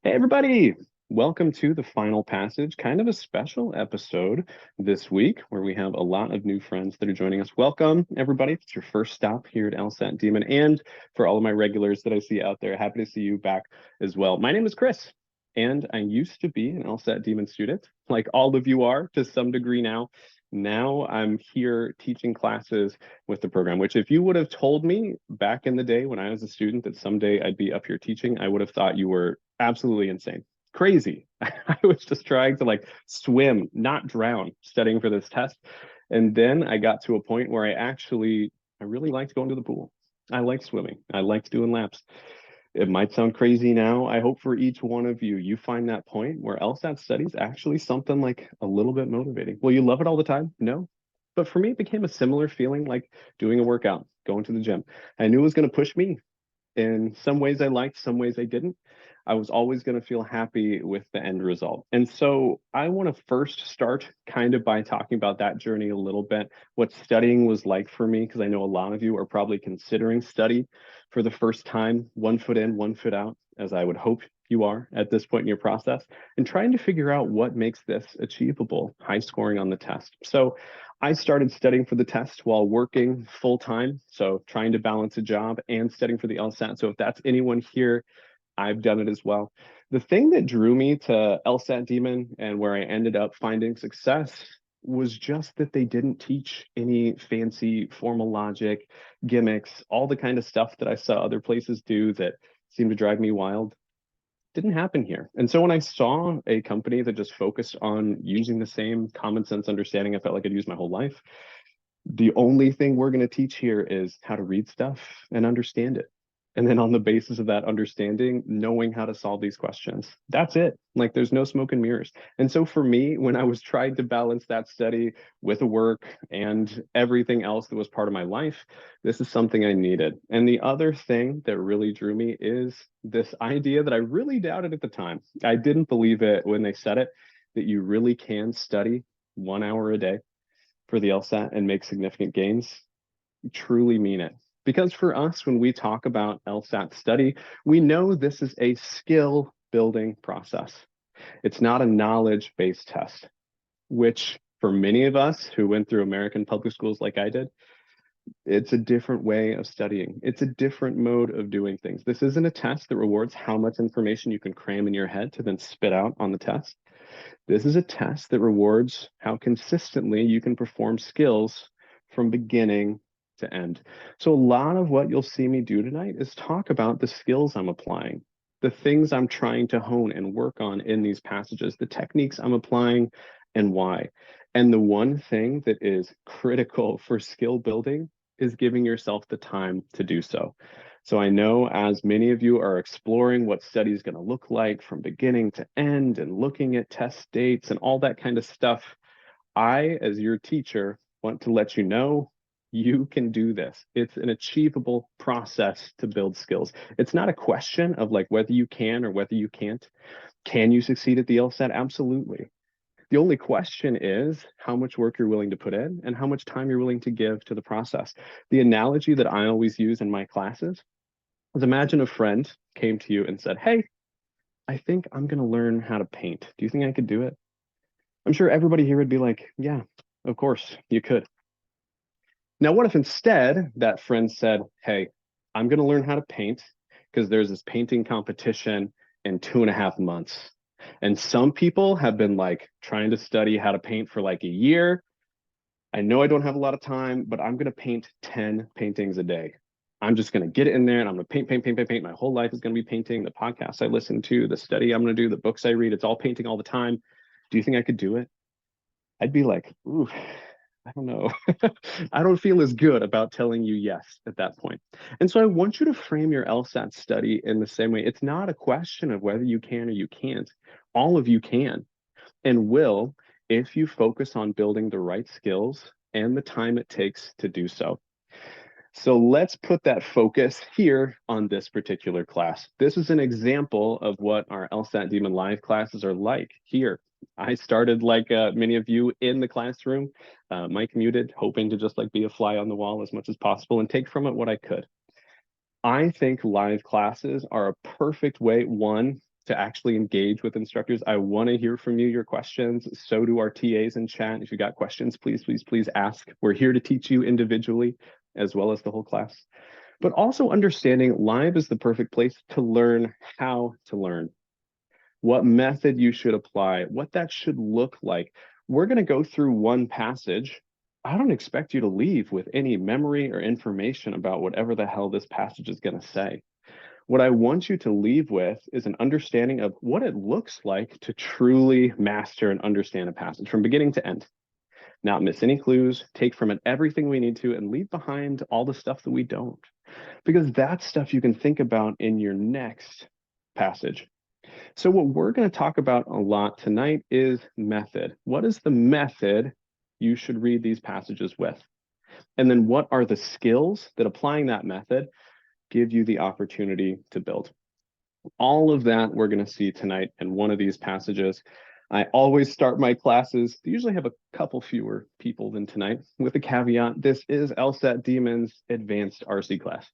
Hey, everybody. Welcome to the final passage, kind of a special episode this week where we have a lot of new friends that are joining us. Welcome, everybody. It's your first stop here at LSAT Demon. And for all of my regulars that I see out there, happy to see you back as well. My name is Chris, and I used to be an LSAT Demon student, like all of you are to some degree now. Now I'm here teaching classes with the program, which if you would have told me back in the day when I was a student that someday I'd be up here teaching, I would have thought you were absolutely insane. Crazy. I was just trying to like swim, not drown, studying for this test. And then I got to a point where I really liked going to the pool. I liked swimming. I liked doing laps. It might sound crazy now. I hope for each one of you, you find that point where LSAT study is actually something like a little bit motivating. Will you love it all the time? No. But for me, it became a similar feeling like doing a workout, going to the gym. I knew it was going to push me. In some ways I liked, some ways I didn't. I was always going to feel happy with the end result. And so I want to first start kind of by talking about that journey a little bit, what studying was like for me, because I know a lot of you are probably considering study for the first time, one foot in, one foot out, as I would hope you are at this point in your process, and trying to figure out what makes this achievable, high scoring on the test. So I started studying for the test while working full time. So trying to balance a job and studying for the LSAT. So if that's anyone here, I've done it as well. The thing that drew me to LSAT Demon and where I ended up finding success was just that they didn't teach any fancy formal logic, gimmicks, all the kind of stuff that I saw other places do that seemed to drive me wild. Didn't happen here. And so when I saw a company that just focused on using the same common sense understanding I felt like I'd used my whole life, the only thing we're going to teach here is how to read stuff and understand it. And then on the basis of that understanding, knowing how to solve these questions. That's it. Like there's no smoke and mirrors. And so for me, when I was trying to balance that study with work and everything else that was part of my life, this is something I needed. And the other thing that really drew me is this idea that I really doubted at the time. I didn't believe it when they said it, that you really can study 1 hour a day for the LSAT and make significant gains. Truly mean it. Because for us, when we talk about LSAT study, we know this is a skill building process. It's not a knowledge based test, which for many of us who went through American public schools like I did, it's a different way of studying. It's a different mode of doing things. This isn't a test that rewards how much information you can cram in your head to then spit out on the test. This is a test that rewards how consistently you can perform skills from beginning to end. So a lot of what you'll see me do tonight is talk about the skills I'm applying, the things I'm trying to hone and work on in these passages, the techniques I'm applying and why. And the one thing that is critical for skill building is giving yourself the time to do so. So I know as many of you are exploring what study is going to look like from beginning to end and looking at test dates and all that kind of stuff, I, as your teacher, want to let you know you can do this. It's an achievable process to build skills. It's not a question of like whether you can or whether you can't. Can you succeed at the LSAT? Absolutely. The only question is how much work you're willing to put in and how much time you're willing to give to the process. The analogy that I always use in my classes is imagine a friend came to you and said, "Hey, I think I'm going to learn how to paint. Do you think I could do it?" I'm sure everybody here would be like, "Yeah, of course you could." Now, what if instead that friend said, "Hey, I'm going to learn how to paint because there's this painting competition in 2.5 months. And some people have been like trying to study how to paint for like a year. I know I don't have a lot of time, but I'm going to paint 10 paintings a day. I'm just going to get it in there and I'm going to paint, paint, paint, paint, paint. My whole life is going to be painting. The podcasts I listen to, the study I'm going to do, the books I read, it's all painting all the time. Do you think I could do it?" I'd be like, "Ooh, I don't know." I don't feel as good about telling you yes at that point. And so I want you to frame your LSAT study in the same way. It's not a question of whether you can or you can't. All of you can and will if you focus on building the right skills and the time it takes to do so. So let's put that focus here on this particular class. This is an example of what our LSAT Demon Live classes are like here. I started like many of you in the classroom, mic muted, hoping to just like be a fly on the wall as much as possible and take from it what I could. I think live classes are a perfect way, one, to actually engage with instructors. I want to hear from you, your questions. So do our TAs in chat. If you got questions, please, please, please ask. We're here to teach you individually as well as the whole class. But also understanding live is the perfect place to learn how to learn, what method you should apply, what that should look like. We're going to go through one passage. I don't expect you to leave with any memory or information about whatever the hell this passage is going to say. What I want you to leave with is an understanding of what it looks like to truly master and understand a passage from beginning to end. Not miss any clues, take from it everything we need to, and leave behind all the stuff that we don't. Because that's stuff you can think about in your next passage. So what we're going to talk about a lot tonight is method. What is the method you should read these passages with? And then what are the skills that applying that method give you the opportunity to build? All of that we're going to see tonight in one of these passages. I always start my classes, they usually have a couple fewer people than tonight, with a caveat: this is LSAT Demons Advanced RC class.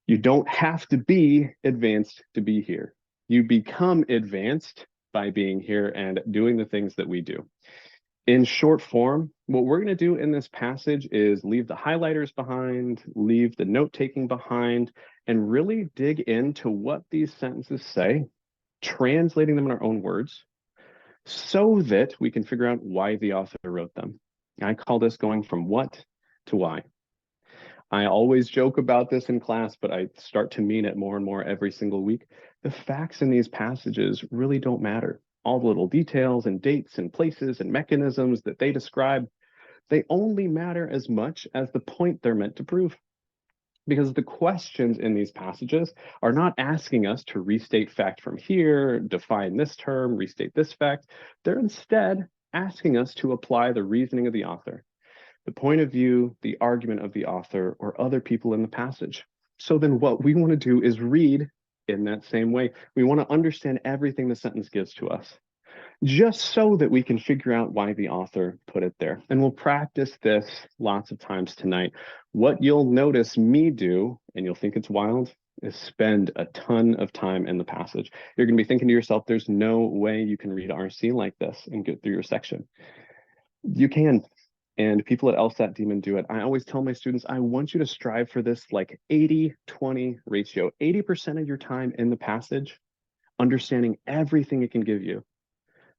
You don't have to be advanced to be here. You become advanced by being here and doing the things that we do. In short form, what we're going to do in this passage is leave the highlighters behind, leave the note-taking behind, and really dig into what these sentences say, translating them in our own words, so that we can figure out why the author wrote them. I call this going from what to why. I always joke about this in class, but I start to mean it more and more every single week. The facts in these passages really don't matter. All the little details and dates and places and mechanisms that they describe, they only matter as much as the point they're meant to prove. Because the questions in these passages are not asking us to restate fact from here, define this term, restate this fact. They're instead asking us to apply the reasoning of the author, the point of view, the argument of the author, or other people in the passage. So then what we want to do is read in that same way. We want to understand everything the sentence gives to us, just so that we can figure out why the author put it there. And we'll practice this lots of times tonight. What you'll notice me do, and you'll think it's wild, is spend a ton of time in the passage. You're going to be thinking to yourself, there's no way you can read RC like this and get through your section. You can. And people at LSAT Demon do it. I always tell my students, I want you to strive for this like 80-20 ratio. 80% of your time in the passage, understanding everything it can give you,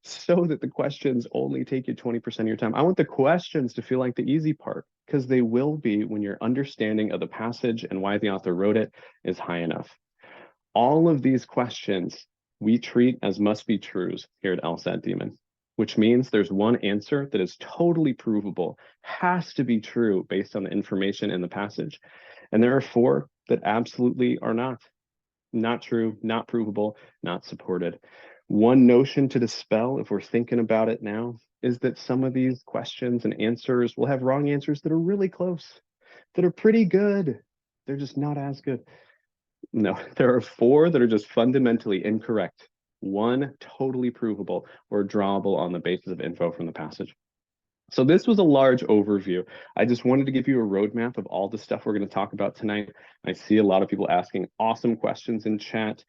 so that the questions only take you 20% of your time. I want the questions to feel like the easy part, because they will be when your understanding of the passage and why the author wrote it is high enough. All of these questions we treat as must-be truths here at LSAT Demon, which means there's one answer that is totally provable, has to be true based on the information in the passage. And there are 4 that absolutely are not true, not provable, not supported. One notion to dispel, if we're thinking about it now, is that some of these questions and answers will have wrong answers that are really close, that are pretty good. They're just not as good. No, there are 4 that are just fundamentally incorrect. 1 totally provable or drawable on the basis of info from the passage. So this was a large overview. I just wanted to give you a roadmap of all the stuff we're going to talk about tonight. I see a lot of people asking awesome questions in chat.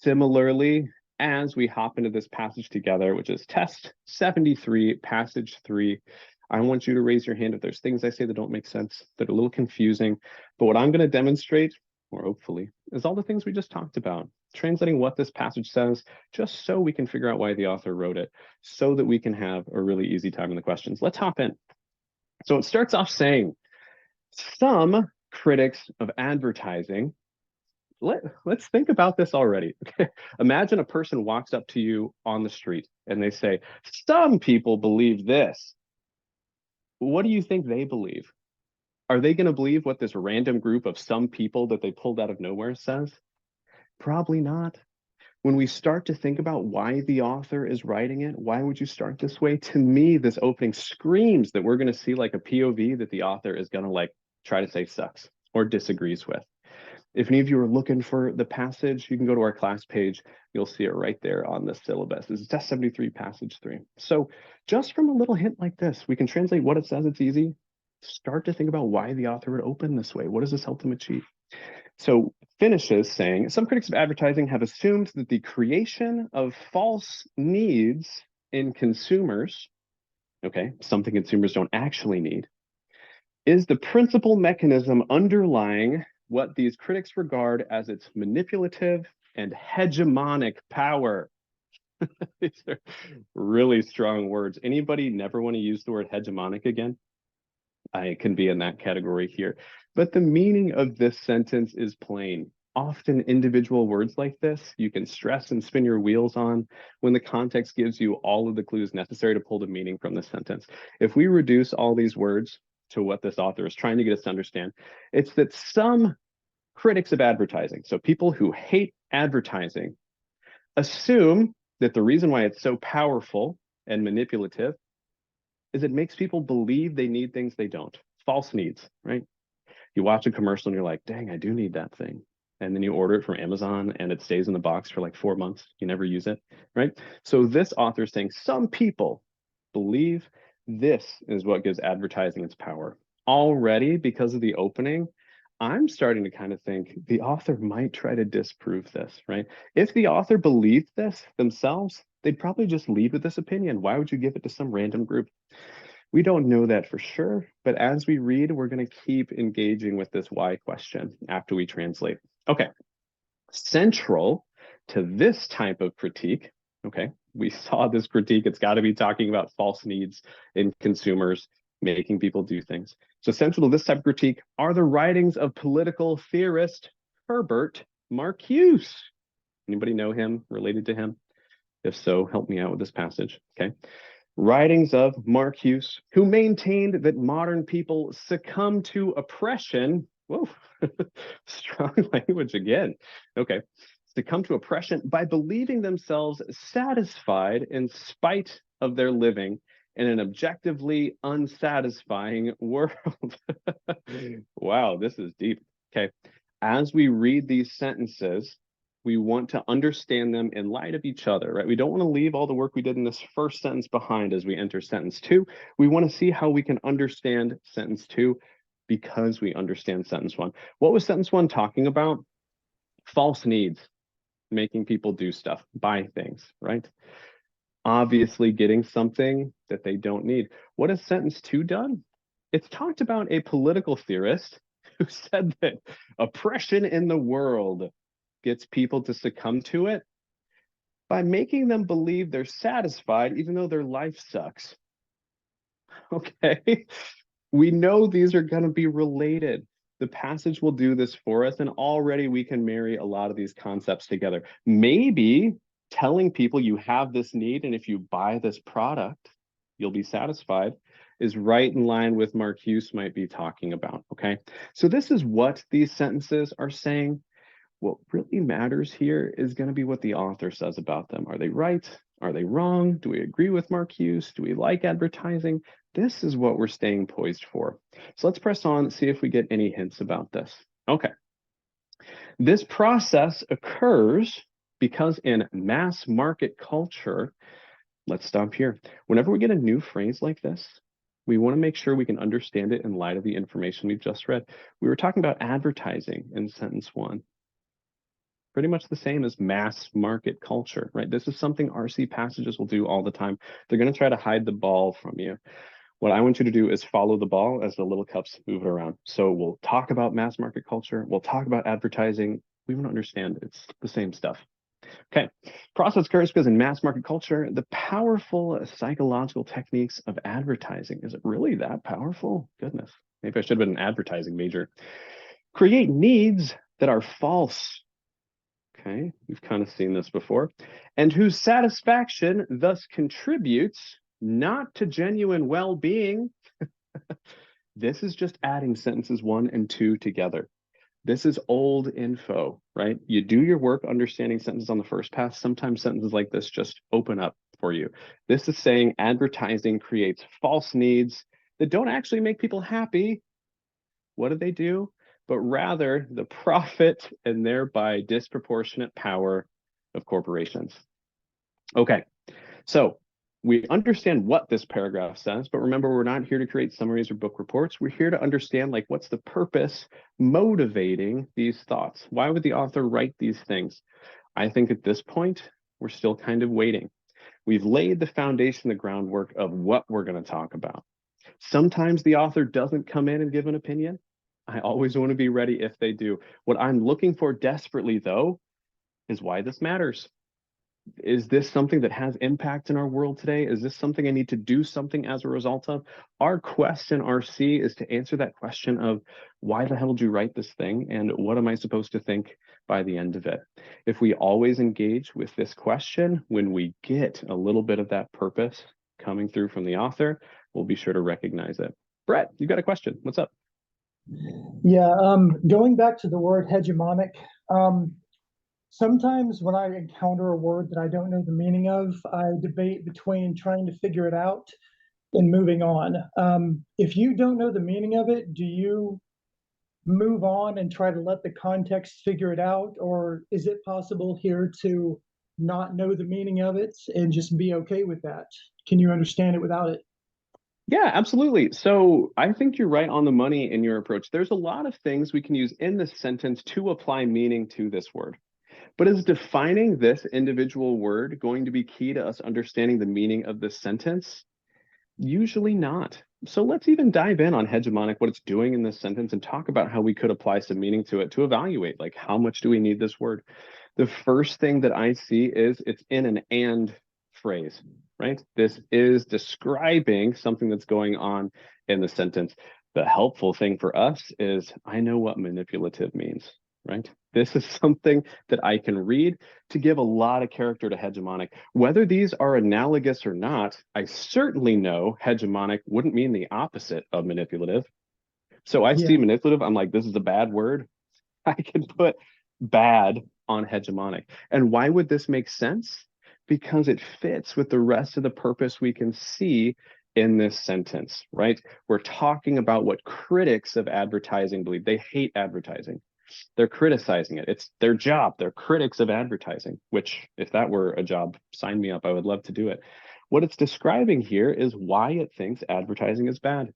Similarly, as we hop into this passage together, which is test 73, passage 3, I want you to raise your hand if there's things I say that don't make sense, that are a little confusing. But what I'm going to demonstrate, or hopefully, is all the things we just talked about, translating what this passage says, just so we can figure out why the author wrote it, so that we can have a really easy time in the questions. Let's hop in. So it starts off saying, some critics of advertising, let's think about this already. Imagine a person walks up to you on the street and they say, some people believe this. What do you think they believe? Are they going to believe what this random group of some people that they pulled out of nowhere says? Probably not. When we start to think about why the author is writing it, why would you start this way? To me, this opening screams that we're going to see like a POV that the author is going to like try to say sucks or disagrees with. If any of you are looking for the passage, you can go to our class page. You'll see it right there on the syllabus. This is test 73, passage 3. So just from a little hint like this, we can translate what it says. It's easy. Start to think about why the author would open this way. What does this help them achieve? So finishes saying, some critics of advertising have assumed that the creation of false needs in consumers, okay, something consumers don't actually need, is the principal mechanism underlying what these critics regard as its manipulative and hegemonic power. These are really strong words. Anybody never want to use the word hegemonic again? I can be in that category here. But the meaning of this sentence is plain. Often individual words like this, you can stress and spin your wheels on when the context gives you all of the clues necessary to pull the meaning from the sentence. If we reduce all these words to what this author is trying to get us to understand, it's that some critics of advertising, so people who hate advertising, assume that the reason why it's so powerful and manipulative is it makes people believe they need things they don't. False needs, right? You watch a commercial and you're like, dang, I do need that thing. And then you order it from Amazon and it stays in the box for like 4 months. You never use it, right? So this author is saying some people believe this is what gives advertising its power. Already, because of the opening, I'm starting to kind of think the author might try to disprove this, right? If the author believed this themselves, they'd probably just leave with this opinion. Why would you give it to some random group? We don't know that for sure, but as we read, we're going to keep engaging with this why question after we translate. Okay, central to this type of critique, okay, we saw this critique, it's got to be talking about false needs in consumers, making people do things. So central to this type of critique are the writings of political theorist Herbert Marcuse. Anybody know him, related to him? If so, help me out with this passage, okay? Writings of Marcuse, who maintained that modern people succumb to oppression. Whoa, strong language again. Okay, succumb to oppression by believing themselves satisfied in spite of their living in an objectively unsatisfying world. Wow, this is deep. Okay, as we read these sentences, we want to understand them in light of each other, right? We don't want to leave all the work we did in this first sentence behind as we enter sentence two. We want to see how we can understand sentence two because we understand sentence one. What was sentence one talking about? False needs, making people do stuff, buy things, right? Obviously getting something that they don't need. What has sentence two done? It's talked about a political theorist who said that oppression in the world gets people to succumb to it by making them believe they're satisfied even though their life sucks. Okay, we know these are going to be related. The passage will do this for us, and already we can marry a lot of these concepts together. Maybe telling people you have this need, and if you buy this product, you'll be satisfied, is right in line with Marcuse might be talking about, okay? So this is what these sentences are saying. What really matters here is going to be what the author says about them. Are they right? Are they wrong? Do we agree with Marcuse? Do we like advertising? This is what we're staying poised for. So let's press on and see if we get any hints about this. Okay. This process occurs because in mass market culture, let's stop here. Whenever we get a new phrase like this, we want to make sure we can understand it in light of the information we've just read. We were talking about advertising in sentence one. Pretty much the same as mass market culture, right? This is something RC passages will do all the time. They're going to try to hide the ball from you. What I want you to do is follow the ball as the little cups move it around. So we'll talk about mass market culture. We'll talk about advertising. We want to understand it's the same stuff. Okay, process occurs because in mass market culture, the powerful psychological techniques of advertising, is it really that powerful? Goodness, maybe I should have been an advertising major. Create needs that are false. Okay, we've kind of seen this before, and whose satisfaction thus contributes not to genuine well-being. This is just adding sentences one and two together. This is old info, right? You do your work understanding sentences on the first pass. Sometimes sentences like this just open up for you. This is saying advertising creates false needs that don't actually make people happy. What do? But rather the profit and thereby disproportionate power of corporations. Okay, so We understand what this paragraph says, but remember, we're not here to create summaries or book reports. We're here to understand, like, what's the purpose motivating these thoughts? Why would the author write these things? I think at this point, we're still kind of waiting. We've laid the foundation, the groundwork of what we're going to talk about. Sometimes the author doesn't come in and give an opinion. I always want to be ready if they do. What I'm looking for desperately, though, is why this matters. Is this something that has impact in our world today? Is this something I need to do something as a result of? Our quest in RC is to answer that question of why the hell did you write this thing? And what am I supposed to think by the end of it? If we always engage with this question, when we get a little bit of that purpose coming through from the author, we'll be sure to recognize it. Brett, you got a question. What's up? Yeah, going back to the word hegemonic, sometimes when I encounter a word that I don't know the meaning of, I debate between trying to figure it out and moving on. If you don't know the meaning of it, do you move on and try to let the context figure it out? Or is it possible here to not know the meaning of it and just be okay with that? Can you understand it without it? Yeah, absolutely. So I think you're right on the money in your approach. There's a lot of things we can use in this sentence to apply meaning to this word. But is defining this individual word going to be key to us understanding the meaning of this sentence? Usually not. So let's even dive in on hegemonic, what it's doing in this sentence, and talk about how we could apply some meaning to it to evaluate, like, how much do we need this word? The first thing that I see is it's in an and phrase, right? This is describing something that's going on in the sentence. The helpful thing for us is I know what manipulative means, right? This is something that I can read to give a lot of character to hegemonic. Whether these are analogous or not, I certainly know hegemonic wouldn't mean the opposite of manipulative. So I see Yeah. manipulative, I'm like, this is a bad word. I can put bad on hegemonic. And why would this make sense? Because it fits with the rest of the purpose we can see in this sentence, right? We're talking about what critics of advertising believe. They hate advertising. They're criticizing it. It's their job. They're critics of advertising, which, if that were a job, sign me up. I would love to do it. What it's describing here is why it thinks advertising is bad.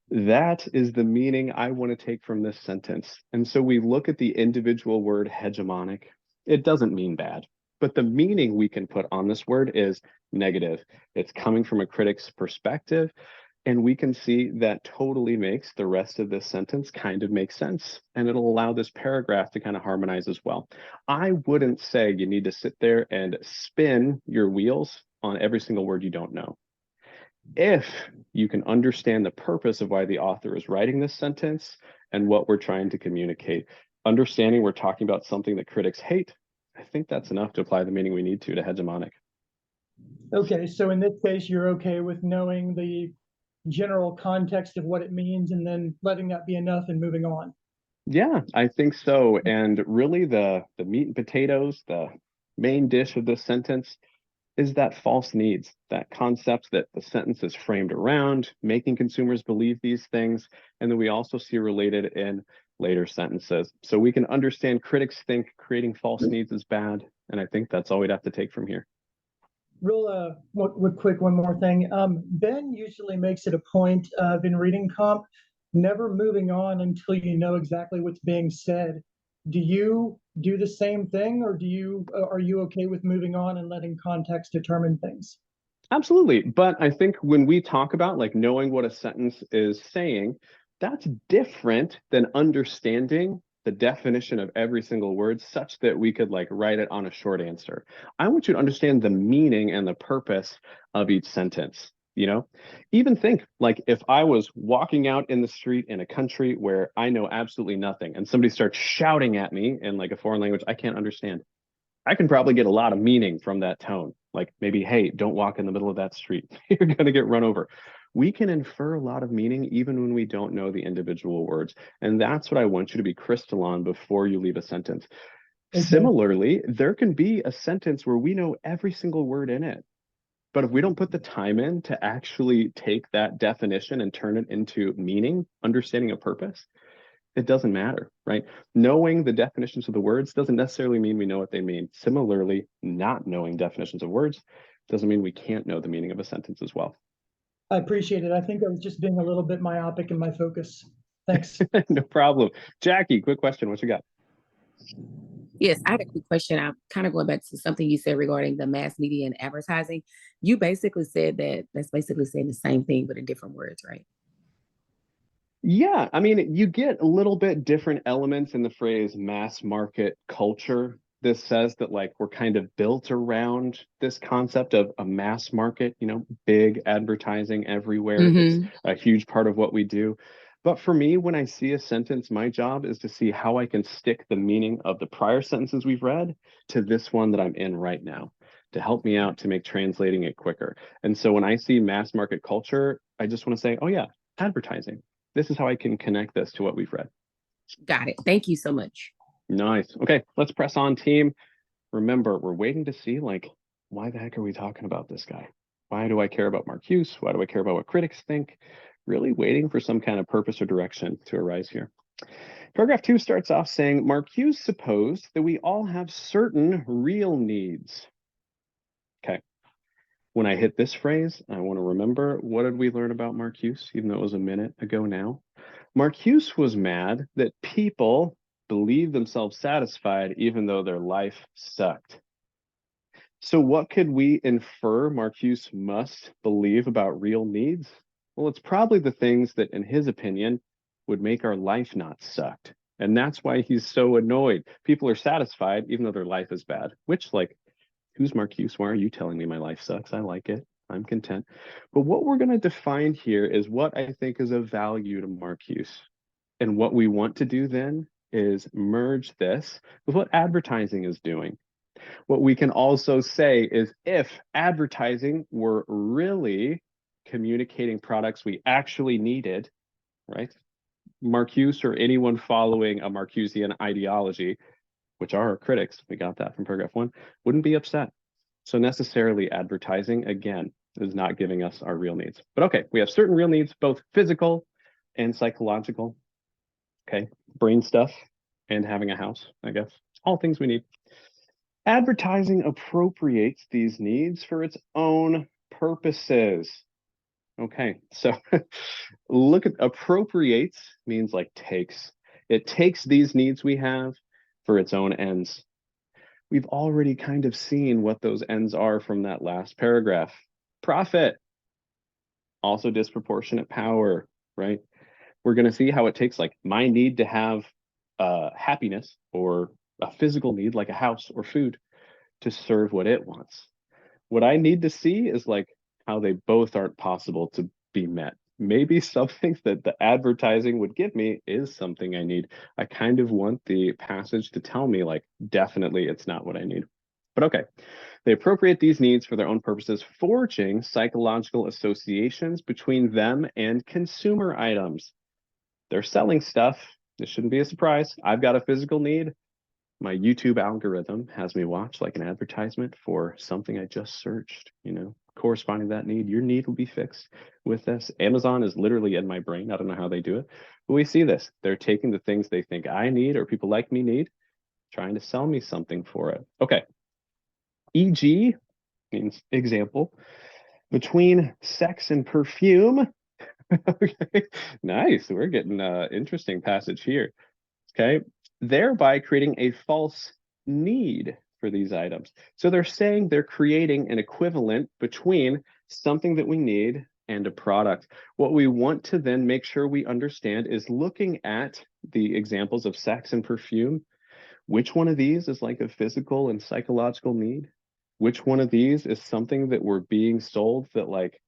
That is the meaning I want to take from this sentence. And so we look at the individual word hegemonic. It doesn't mean bad, but the meaning we can put on this word is negative. It's coming from a critic's perspective. And we can see that totally makes the rest of this sentence kind of make sense. And it'll allow this paragraph to kind of harmonize as well. I wouldn't say you need to sit there and spin your wheels on every single word you don't know. If you can understand the purpose of why the author is writing this sentence and what we're trying to communicate, understanding we're talking about something that critics hate, I think that's enough to apply the meaning we need to hegemonic. Okay, so in this case, you're okay with knowing the general context of what it means and then letting that be enough and moving on. Yeah, I think so. And really the meat and potatoes, the main dish of this sentence is that false needs, that concept that the sentence is framed around, making consumers believe these things, and then we also see related in later sentences. So we can understand critics think creating false needs is bad, and I think that's all we'd have to take from here. Real quick, one more thing. Ben usually makes it a point of in reading comp, never moving on until you know exactly what's being said. Do you do the same thing, or are you okay with moving on and letting context determine things? Absolutely. But I think when we talk about like knowing what a sentence is saying, that's different than understanding the definition of every single word such that we could like write it on a short answer. I want you to understand the meaning and the purpose of each sentence. You know, even think like if I was walking out in the street in a country where I know absolutely nothing and somebody starts shouting at me in like a foreign language I can't understand. I can probably get a lot of meaning from that tone. Like maybe, hey, don't walk in the middle of that street. You're going to get run over. We can infer a lot of meaning even when we don't know the individual words. And that's what I want you to be crystal on before you leave a sentence. Okay. Similarly, there can be a sentence where we know every single word in it. But if we don't put the time in to actually take that definition and turn it into meaning, understanding a purpose, it doesn't matter, right? Knowing the definitions of the words doesn't necessarily mean we know what they mean. Similarly, not knowing definitions of words Doesn't mean we can't know the meaning of a sentence as well. I appreciate it. I think I was just being a little bit myopic in my focus. Thanks. No problem. Jackie, quick question. What you got? Yes, I had a quick question. I'm kind of going back to something you said regarding the mass media and advertising. You basically said that that's basically saying the same thing, but in different words, right? Yeah, I mean, you get a little bit different elements in the phrase mass market culture. This says that like we're kind of built around this concept of a mass market, big advertising everywhere. It's Mm-hmm. a huge part of what we do. But for me, when I see a sentence, my job is to see how I can stick the meaning of the prior sentences we've read to this one that I'm in right now to help me out to make translating it quicker. And so when I see mass market culture, I just want to say, oh yeah, advertising. This is how I can connect this to what we've read. Got it. Thank you so much. Nice. Okay, let's press on, team. Remember, we're waiting to see, like, why the heck are we talking about this guy? Why do I care about Marcuse? Why do I care about what critics think? Really waiting for some kind of purpose or direction to arise here. Paragraph 2 starts off saying, Marcuse supposed that we all have certain real needs. Okay. When I hit this phrase, I want to remember, what did we learn about Marcuse, even though it was a minute ago now? Marcuse was mad that people believed themselves satisfied even though their life sucked. So what could we infer Marcuse must believe about real needs? Well, it's probably the things that, in his opinion, would make our life not sucked. And that's why he's so annoyed. People are satisfied even though their life is bad, which, like, who's Marcuse? Why are you telling me my life sucks? I like it. I'm content. But what we're going to define here is what I think is of value to Marcuse. And what we want to do then is merge this with what advertising is doing. What we can also say is if advertising were really communicating products we actually needed, right? Marcuse or anyone following a Marcusian ideology, which are our critics, we got that from paragraph 1, wouldn't be upset. So necessarily advertising, again, is not giving us our real needs. But okay, we have certain real needs, both physical and psychological. Okay, brain stuff and having a house, I guess. All things we need. Advertising appropriates these needs for its own purposes. Okay, so look at appropriates means like takes. It takes these needs we have for its own ends. We've already kind of seen what those ends are from that last paragraph. Profit, also disproportionate power, right? We're going to see how it takes like my need to have happiness or a physical need like a house or food to serve what it wants. What I need to see is like how they both aren't possible to be met. Maybe something that the advertising would give me is something I need. I kind of want the passage to tell me like, definitely it's not what I need. But okay, they appropriate these needs for their own purposes, forging psychological associations between them and consumer items. They're selling stuff. This shouldn't be a surprise. I've got a physical need. My YouTube algorithm has me watch like an advertisement for something I just searched, corresponding to that need. Your need will be fixed with this. Amazon is literally in my brain. I don't know how they do it, but we see this. They're taking the things they think I need or people like me need, trying to sell me something for it. Okay. E.g. means example. Between sex and perfume. Okay. Nice. We're getting an interesting passage here. Okay. Thereby creating a false need for these items. So they're saying they're creating an equivalent between something that we need and a product. What we want to then make sure we understand is looking at the examples of sex and perfume. Which one of these is like a physical and psychological need? Which one of these is something that we're being sold that like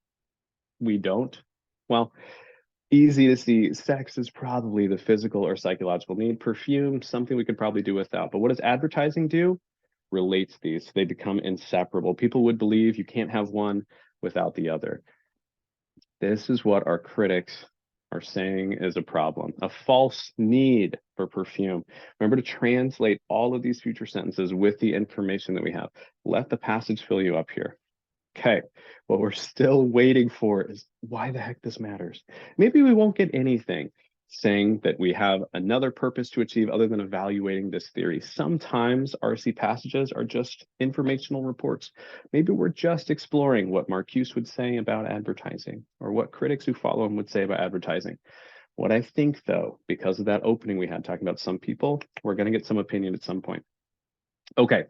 we don't? Well, easy to see sex is probably the physical or psychological need. Perfume, something we could probably do without. But what does advertising do? Relates these. They become inseparable. People would believe you can't have one without the other. This is what our critics are saying is a problem. A false need for perfume. Remember to translate all of these future sentences with the information that we have. Let the passage fill you up here. Okay, what we're still waiting for is why the heck this matters. Maybe we won't get anything. saying that we have another purpose to achieve other than evaluating this theory. Sometimes RC passages are just informational reports. Maybe we're just exploring what Marcuse would say about advertising, or what critics who follow him would say about advertising. What I think, though, because of that opening we had talking about some people, we're going to get some opinion at some point. Okay,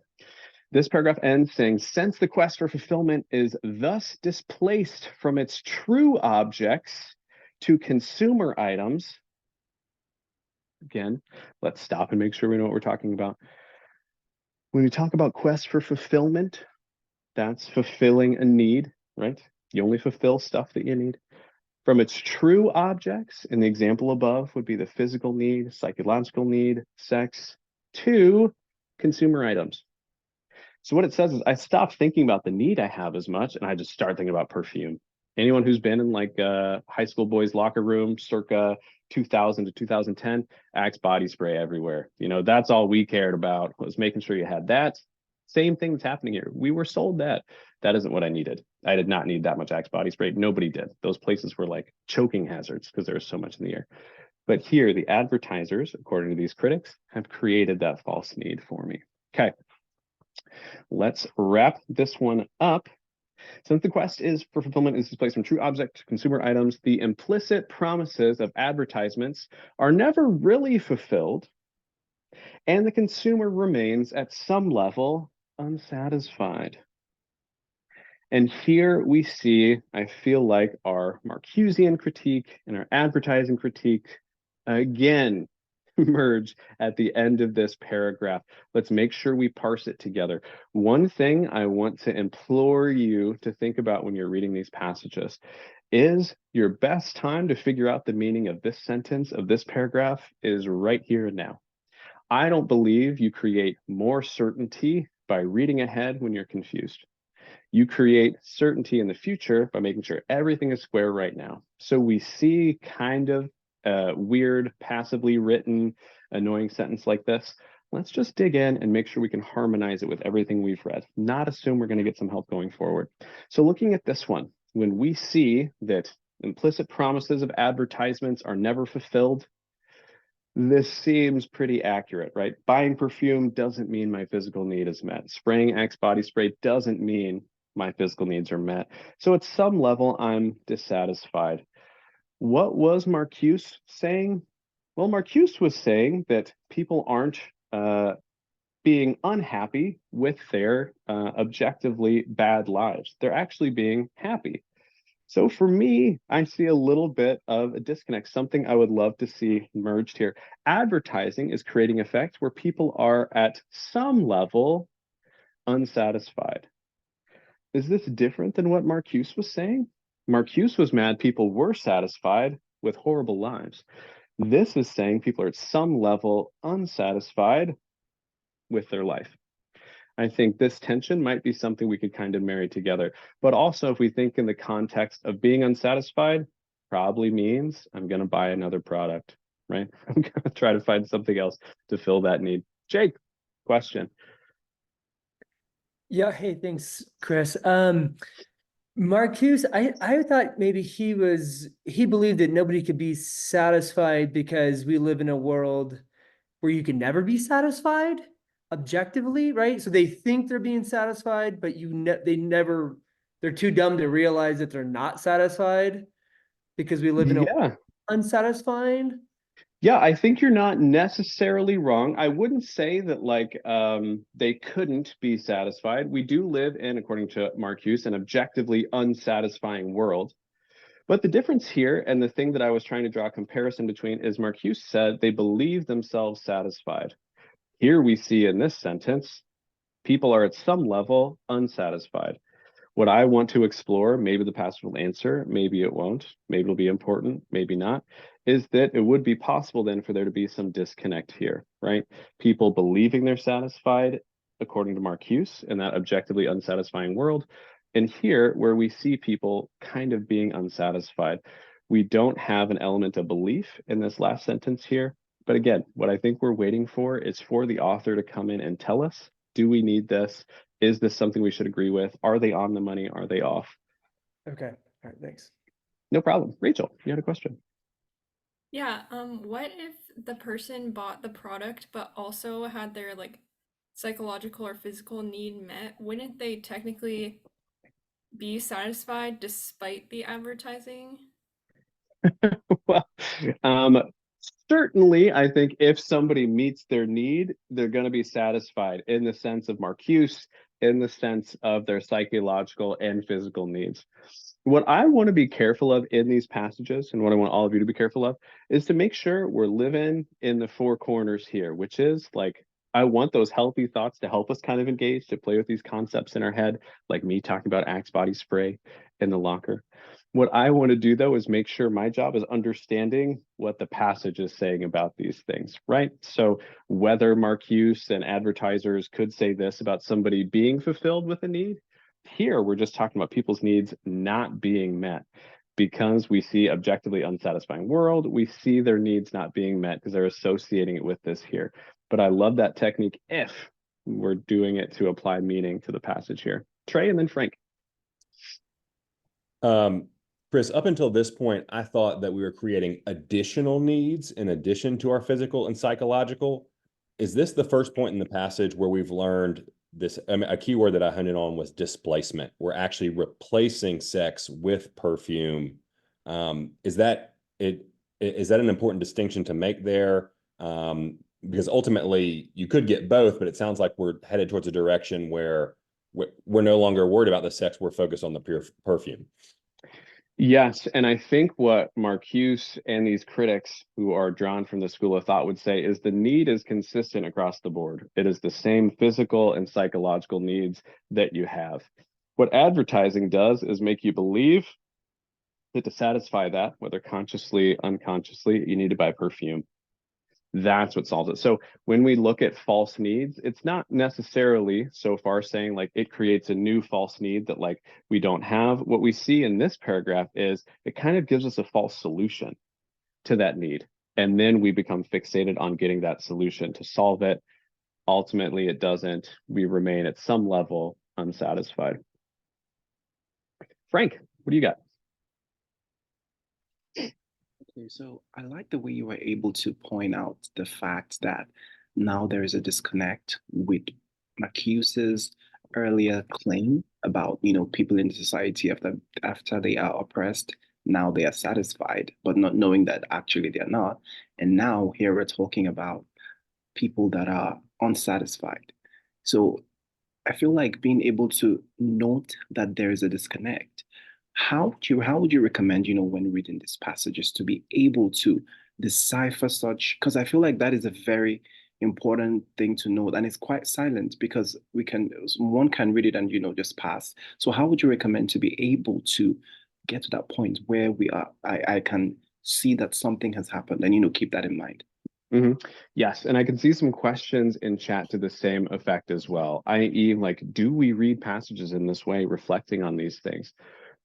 this paragraph ends saying, since the quest for fulfillment is thus displaced from its true objects to consumer items. Again, let's stop and make sure we know what we're talking about. When we talk about quest for fulfillment, that's fulfilling a need, right? You only fulfill stuff that you need. From its true objects, in the example above would be the physical need, psychological need, sex, to consumer items. So what it says is I stopped thinking about the need I have as much, and I just start thinking about perfume. Anyone who's been in like a high school boys locker room circa 2000 to 2010, Axe body spray everywhere. You know, that's all we cared about, was making sure you had that. Same thing that's happening here. We were sold that. That isn't what I needed. I did not need that much Axe body spray. Nobody did. Those places were like choking hazards because there was so much in the air. But here, the advertisers, according to these critics, have created that false need for me. Okay, let's wrap this one up. Since the quest is for fulfillment is displaced from true object to consumer items, the implicit promises of advertisements are never really fulfilled, and the consumer remains at some level unsatisfied. And here we see, I feel like, our Marcusean critique and our advertising critique again merge at the end of this paragraph. Let's make sure we parse it together. One thing I want to implore you to think about when you're reading these passages is your best time to figure out the meaning of this sentence, of this paragraph, is right here and now. I don't believe you create more certainty by reading ahead when you're confused. You create certainty in the future by making sure everything is square right now. So we see kind of a weird, passively written, annoying sentence like this. Let's just dig in and make sure we can harmonize it with everything we've read, not assume we're going to get some help going forward. So looking at this one, when we see that implicit promises of advertisements are never fulfilled, this seems pretty accurate, right? Buying perfume doesn't mean my physical need is met. Spraying Axe body spray doesn't mean my physical needs are met. So at some level, I'm dissatisfied. What was Marcuse saying? Well, Marcuse was saying that people aren't being unhappy with their objectively bad lives. They're actually being happy. So for me, I see a little bit of a disconnect, something I would love to see merged here. Advertising is creating effects where people are at some level unsatisfied. Is this different than what Marcuse was saying? Marcuse was mad people were satisfied with horrible lives. This is saying people are at some level unsatisfied with their life. I think this tension might be something we could kind of marry together. But also, if we think in the context of being unsatisfied, probably means I'm going to buy another product, right? I'm going to try to find something else to fill that need. Jake, question. Yeah, hey, thanks, Chris. Marcuse, I thought maybe he believed that nobody could be satisfied because we live in a world where you can never be satisfied objectively, right? So they think they're being satisfied, but they're too dumb to realize that they're not satisfied because we live in a world unsatisfying. Yeah, I think you're not necessarily wrong. I wouldn't say that like they couldn't be satisfied. We do live in, according to Marcuse, an objectively unsatisfying world. But the difference here, and the thing that I was trying to draw a comparison between, is Marcuse said they believe themselves satisfied. Here we see in this sentence, people are at some level unsatisfied. What I want to explore, maybe the passage will answer, maybe it won't, maybe it'll be important, maybe not, is that it would be possible then for there to be some disconnect here, right? People believing they're satisfied, according to Marcuse, in that objectively unsatisfying world. And here, where we see people kind of being unsatisfied, we don't have an element of belief in this last sentence here. But again, what I think we're waiting for is for the author to come in and tell us, do we need this? Is this something we should agree with? Are they on the money? Are they off? Okay. All right. Thanks. No problem. Rachel, you had a question. Yeah, what if the person bought the product but also had their like psychological or physical need met? Wouldn't they technically be satisfied despite the advertising? Well, um, certainly, I think if somebody meets their need, they're going to be satisfied in the sense of Marcuse, in the sense of their psychological and physical needs. What I want to be careful of in these passages, and what I want all of you to be careful of, is to make sure we're living in the four corners here, which is like, I want those healthy thoughts to help us kind of engage, to play with these concepts in our head, like me talking about Axe body spray in the locker. What I want to do though is make sure my job is understanding what the passage is saying about these things, right? So whether Marcuse and advertisers could say this about somebody being fulfilled with a need, here we're just talking about people's needs not being met because we see objectively unsatisfying world. We see their needs not being met because they're associating it with this here. But I love that technique if we're doing it to apply meaning to the passage here. Trey and then Frank. Chris, up until this point, I thought that we were creating additional needs in addition to our physical and psychological. Is this the first point in the passage where we've learned this? I mean, a key word that I honed in on was displacement. We're actually replacing sex with perfume. Is that it? Is that an important distinction to make there? Because ultimately you could get both, but it sounds like we're headed towards a direction where we're no longer worried about the sex. We're focused on the pure perfume. Yes, and I think what Marcuse and these critics who are drawn from the school of thought would say is the need is consistent across the board. It is the same physical and psychological needs that you have. What advertising does is make you believe that to satisfy that, whether consciously, unconsciously, you need to buy perfume. That's what solves it. So when we look at false needs, it's not necessarily so far saying like it creates a new false need that like we don't have. What we see in this paragraph is it kind of gives us a false solution to that need. And then we become fixated on getting that solution to solve it. Ultimately, it doesn't. We remain at some level unsatisfied. Frank, what do you got? Okay, so I like the way you were able to point out the fact that now there is a disconnect with Marcuse's earlier claim about, people in society after they are oppressed, now they are satisfied, but not knowing that actually they are not. And now here we're talking about people that are unsatisfied. So I feel like being able to note that there is a disconnect. How would you recommend, when reading these passages to be able to decipher such? Because I feel like that is a very important thing to note, and it's quite silent because one can read it and just pass. So how would you recommend to be able to get to that point where we are? I can see that something has happened, and keep that in mind. Yes, and I can see some questions in chat to the same effect as well, i.e., like, do we read passages in this way, reflecting on these things?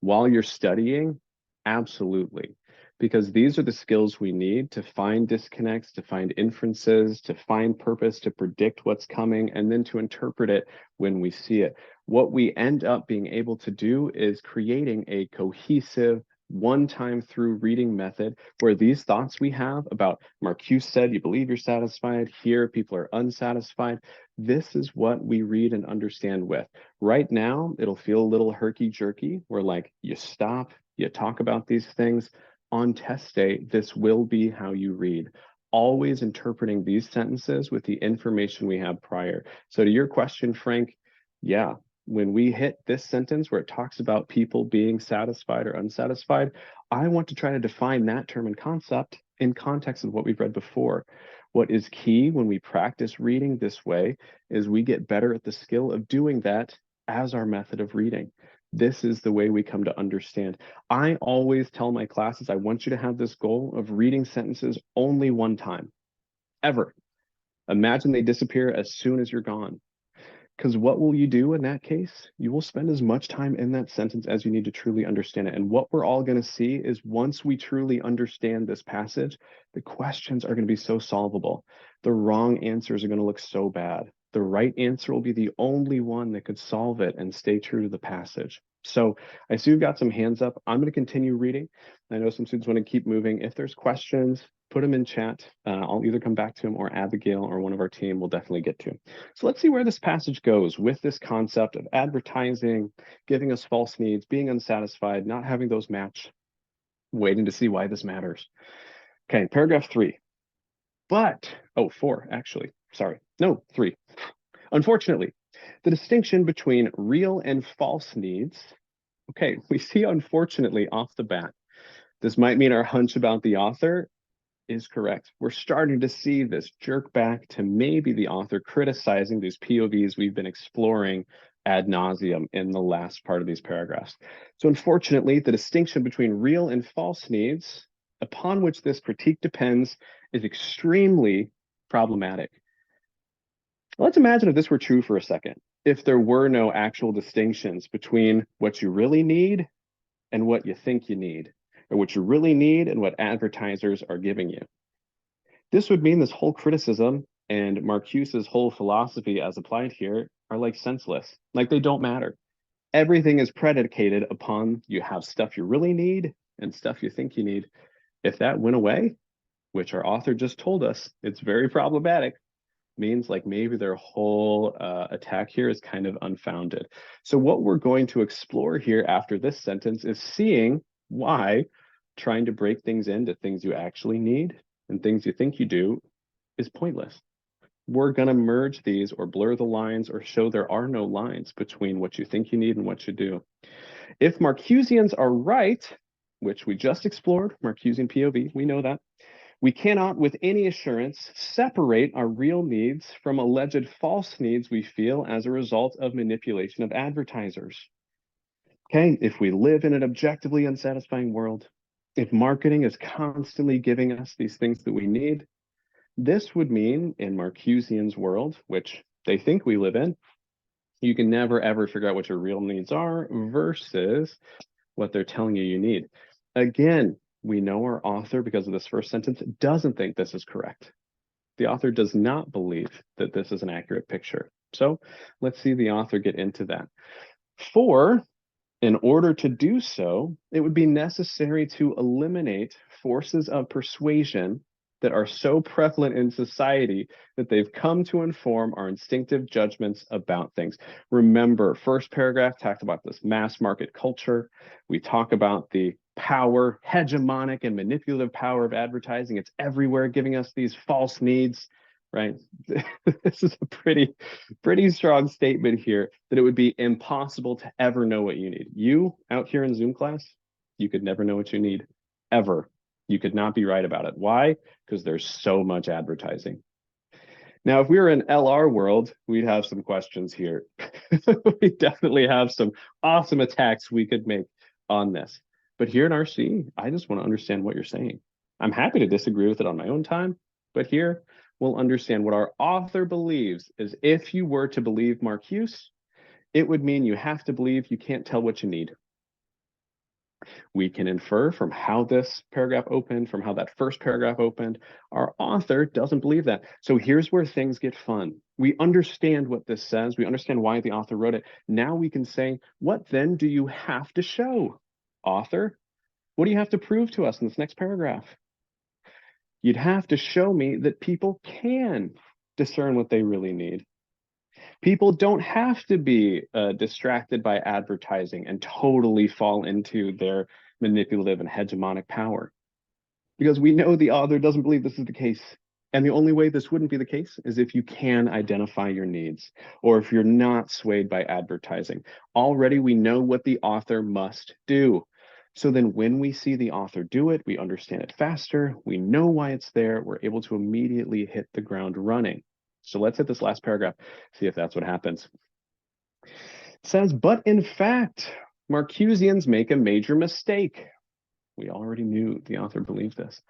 While you're studying, absolutely, because these are the skills we need to find disconnects, to find inferences, to find purpose, to predict what's coming, and then to interpret it when we see it. What we end up being able to do is creating a cohesive, one time through reading method where these thoughts we have about Marcuse said, you believe you're satisfied, here people are unsatisfied. This is what we read and understand with. Right now, it'll feel a little herky-jerky where like you stop, you talk about these things. On test day, this will be how you read. Always interpreting these sentences with the information we have prior. So to your question, Frank, yeah, when we hit this sentence where it talks about people being satisfied or unsatisfied, I want to try to define that term and concept in context of what we've read before. What is key when we practice reading this way is we get better at the skill of doing that as our method of reading. This is the way we come to understand. I always tell my classes, I want you to have this goal of reading sentences only one time, ever. Imagine they disappear as soon as you're gone. Because what will you do in that case? You will spend as much time in that sentence as you need to truly understand it. And what we're all going to see is once we truly understand this passage, the questions are going to be so solvable. The wrong answers are going to look so bad. The right answer will be the only one that could solve it and stay true to the passage. So I see we've got some hands up. I'm going to continue reading. I know some students want to keep moving. If there's questions, put them in chat. I'll either come back to them, or Abigail or one of our team will definitely get to them. So let's see where this passage goes with this concept of advertising, giving us false needs, being unsatisfied, not having those match, waiting to see why this matters. Okay, paragraph 3. But, oh, 4, actually. Sorry. No, 3. Unfortunately, the distinction between real and false needs. Okay, we see unfortunately off the bat. This might mean our hunch about the author is correct. We're starting to see this jerk back to maybe the author criticizing these POVs we've been exploring ad nauseum in the last part of these paragraphs. So unfortunately, the distinction between real and false needs, upon which this critique depends, is extremely problematic. Let's imagine if this were true for a second. If there were no actual distinctions between what you really need and what you think you need, or what you really need and what advertisers are giving you. This would mean this whole criticism and Marcuse's whole philosophy as applied here are like senseless, like they don't matter. Everything is predicated upon you have stuff you really need and stuff you think you need. If that went away, which our author just told us, it's very problematic, means like maybe their whole attack here is kind of unfounded. So what we're going to explore here after this sentence is seeing why trying to break things into things you actually need and things you think you do is pointless. We're going to merge these or blur the lines or show there are no lines between what you think you need and what you do. If Marcusians are right, which we just explored, Marcusian POV, we know that, we cannot with any assurance separate our real needs from alleged false needs we feel as a result of manipulation of advertisers. Okay, if we live in an objectively unsatisfying world, if marketing is constantly giving us these things that we need, this would mean in Marcusian's world, which they think we live in, you can never ever figure out what your real needs are versus what they're telling you need. Again, we know our author, because of this first sentence, doesn't think this is correct. The author does not believe that this is an accurate picture. So let's see the author get into that. In order to do so, it would be necessary to eliminate forces of persuasion that are so prevalent in society that they've come to inform our instinctive judgments about things. Remember, first paragraph talked about this mass market culture. We talk about the power, hegemonic and manipulative power of advertising. It's everywhere, giving us these false needs, right? This is a pretty strong statement here that it would be impossible to ever know what you need. You out here in Zoom class, you could never know what you need, ever. You could not be right about it. Why? Because there's so much advertising. Now, if we were in LR world, we'd have some questions here. We definitely have some awesome attacks we could make on this. But here in RC, I just want to understand what you're saying. I'm happy to disagree with it on my own time, but here we'll understand what our author believes is if you were to believe Marcuse, it would mean you have to believe you can't tell what you need. We can infer from how this paragraph opened, from how that first paragraph opened, our author doesn't believe that. So here's where things get fun. We understand what this says. We understand why the author wrote it. Now we can say, what then do you have to show, author? What do you have to prove to us in this next paragraph? You'd have to show me that people can discern what they really need. People don't have to be distracted by advertising and totally fall into their manipulative and hegemonic power. Because we know the author doesn't believe this is the case. And the only way this wouldn't be the case is if you can identify your needs, or if you're not swayed by advertising. Already we know what the author must do. So then when we see the author do it, we understand it faster, we know why it's there, we're able to immediately hit the ground running. So let's hit this last paragraph, see if that's what happens. It says, but in fact, Marcusians make a major mistake. We already knew the author believed this.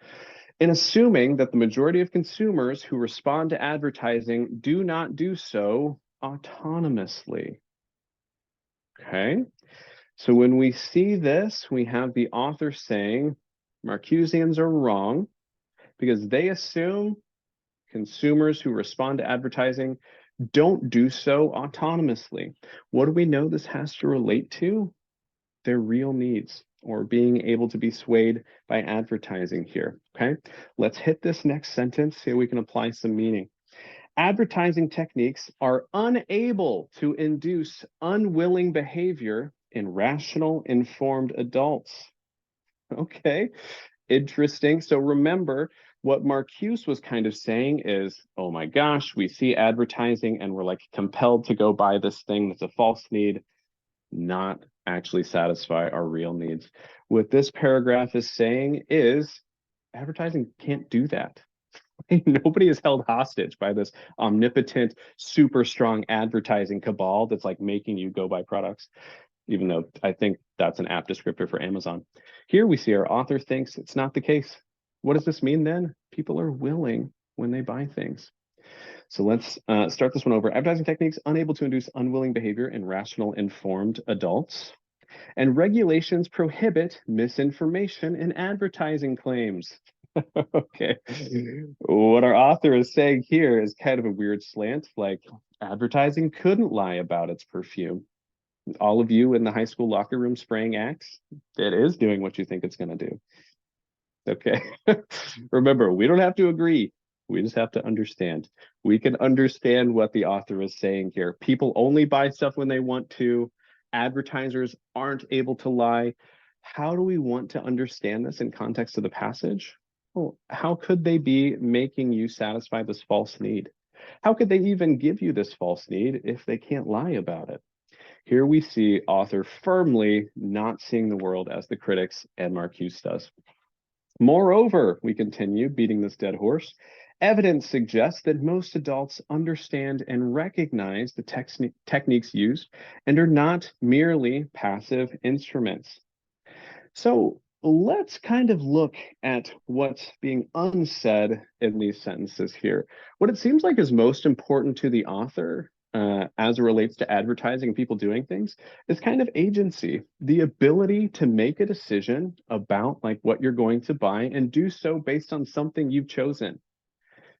In assuming that the majority of consumers who respond to advertising do not do so autonomously. Okay. So when we see this, we have the author saying Marcusians are wrong because they assume consumers who respond to advertising don't do so autonomously. What do we know this has to relate to? Their real needs, or being able to be swayed by advertising here, okay? Let's hit this next sentence, see if we can apply some meaning. Advertising techniques are unable to induce unwilling behavior in rational, informed adults. Okay, interesting. So remember, what Marcuse was kind of saying is, oh my gosh, we see advertising and we're like compelled to go buy this thing that's a false need, not actually satisfy our real needs. What this paragraph is saying is advertising can't do that. Nobody is held hostage by this omnipotent, super strong advertising cabal that's like making you go buy products, even though I think that's an apt descriptor for Amazon. Here we see our author thinks it's not the case. What does this mean then? People are willing when they buy things. So let's start this one over. Advertising techniques unable to induce unwilling behavior in rational, informed adults. And regulations prohibit misinformation in advertising claims. Okay. What our author is saying here is kind of a weird slant, like advertising couldn't lie about its perfume. All of you in the high school locker room spraying Axe, it is doing what you think it's going to do. Okay. Remember, we don't have to agree. We just have to understand. We can understand what the author is saying here. People only buy stuff when they want to. Advertisers aren't able to lie. How do we want to understand this in context of the passage? Well, how could they be making you satisfy this false need? How could they even give you this false need if they can't lie about it? Here we see author firmly not seeing the world as the critics and Marcuse does. Moreover, we continue beating this dead horse, evidence suggests that most adults understand and recognize the techniques used and are not merely passive instruments. So let's kind of look at what's being unsaid in these sentences here. What it seems like is most important to the author as it relates to advertising and people doing things is kind of agency, the ability to make a decision about like what you're going to buy and do so based on something you've chosen.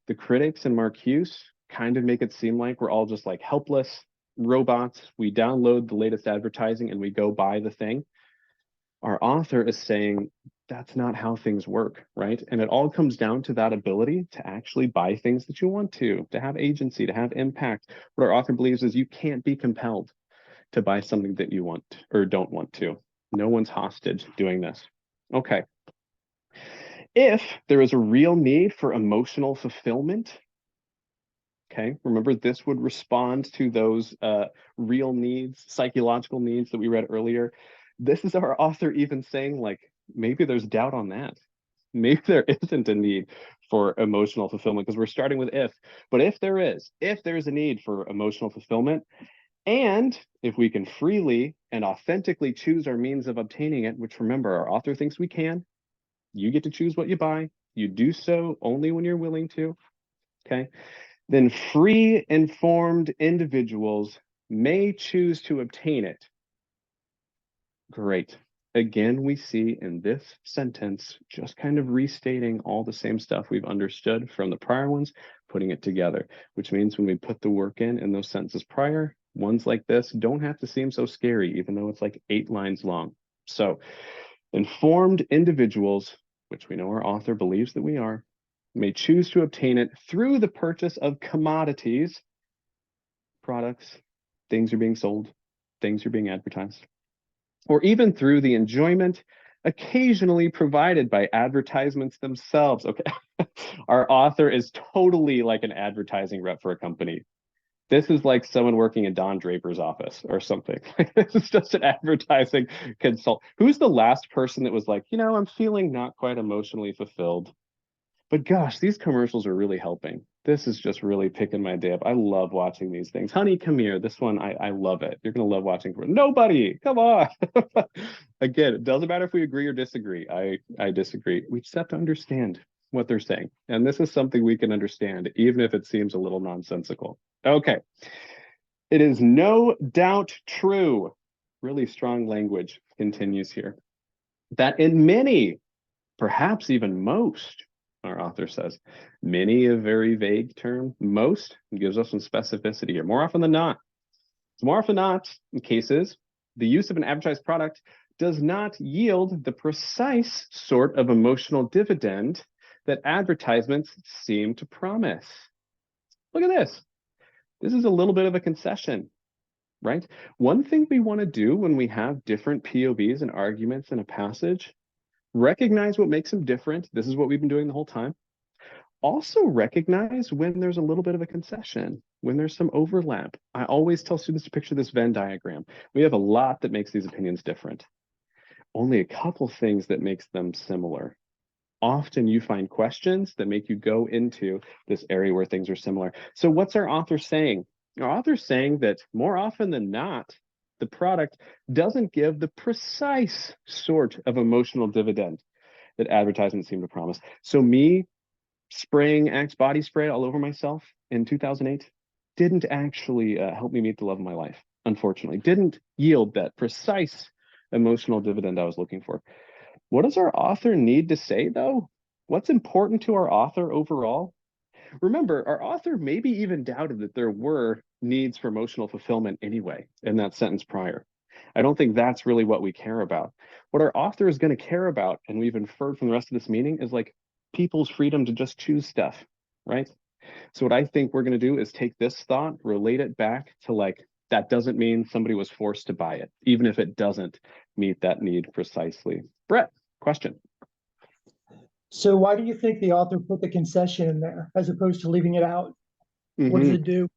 The critics and Marcuse kind of make it seem like we're all just like helpless robots. We download the latest advertising and we go buy the thing. Our author is saying that's not how things work, right? And it all comes down to that ability to actually buy things that you want to have agency, to have impact. What our author believes is you can't be compelled to buy something that you want or don't want to. No one's hostage doing this. Okay. If there is a real need for emotional fulfillment, okay, remember this would respond to those real needs, psychological needs that we read earlier. This is our author even saying like, maybe there's doubt on that. Maybe there isn't a need for emotional fulfillment because we're starting with if. But if there's a need for emotional fulfillment, and if we can freely and authentically choose our means of obtaining it, which remember, our author thinks we can, you get to choose what you buy. You do so only when you're willing to, okay? Then free, informed individuals may choose to obtain it. Great. Again, we see in this sentence, just kind of restating all the same stuff we've understood from the prior ones, putting it together, which means when we put the work in those sentences prior, ones like this don't have to seem so scary, even though it's like 8 lines long. So informed individuals, which we know our author believes that we are, may choose to obtain it through the purchase of commodities, products, things are being sold, things are being advertised, or even through the enjoyment occasionally provided by advertisements themselves. Okay, our author is totally like an advertising rep for a company. This is like someone working in Don Draper's office or something. This is just an advertising consult. Who's the last person that was like, you know, I'm feeling not quite emotionally fulfilled, but gosh, these commercials are really helping. This is just really picking my day up. I love watching these things. Honey, come here. This one, I love it. You're going to love watching. Nobody, come on. Again, it doesn't matter if we agree or disagree. I disagree. We just have to understand what they're saying. And this is something we can understand, even if it seems a little nonsensical. Okay. It is no doubt true. Really strong language continues here. That in many, perhaps even most, our author says. Many, a very vague term. Most gives us some specificity here. More often than not. So more often than not, in cases, the use of an advertised product does not yield the precise sort of emotional dividend that advertisements seem to promise. Look at this. This is a little bit of a concession, right? One thing we want to do when we have different POVs and arguments in a passage, recognize what makes them different. This is what we've been doing the whole time. Also recognize when there's a little bit of a concession, when there's some overlap. I always tell students to picture this Venn diagram. We have a lot that makes these opinions different. Only a couple things that makes them similar. Often you find questions that make you go into this area where things are similar. So what's our author saying? Our author's saying that more often than not, the product doesn't give the precise sort of emotional dividend that advertisements seem to promise. So me spraying Axe body spray all over myself in 2008 didn't actually help me meet the love of my life, unfortunately. Didn't yield that precise emotional dividend I was looking for. What does our author need to say, though? What's important to our author overall? Remember, our author maybe even doubted that there were needs for emotional fulfillment anyway in that sentence prior. I don't think that's really what we care about. What our author is going to care about, and we've inferred from the rest of this meaning, is like people's freedom to just choose stuff, right? So what I think we're going to do is take this thought, relate it back to like, that doesn't mean somebody was forced to buy it, even if it doesn't meet that need precisely. Brett, question. So why do you think the author put the concession in there as opposed to leaving it out? What does it do?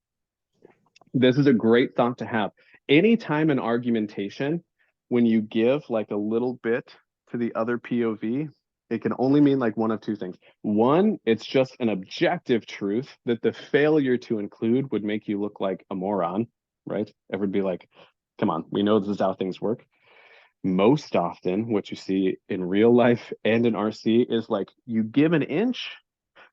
This is a great thought to have. Anytime in argumentation, when you give like a little bit to the other POV, it can only mean like one of two things. One, it's just an objective truth that the failure to include would make you look like a moron, right? It would be like, come on, we know this is how things work. Most often, what you see in real life and in RC is like you give an inch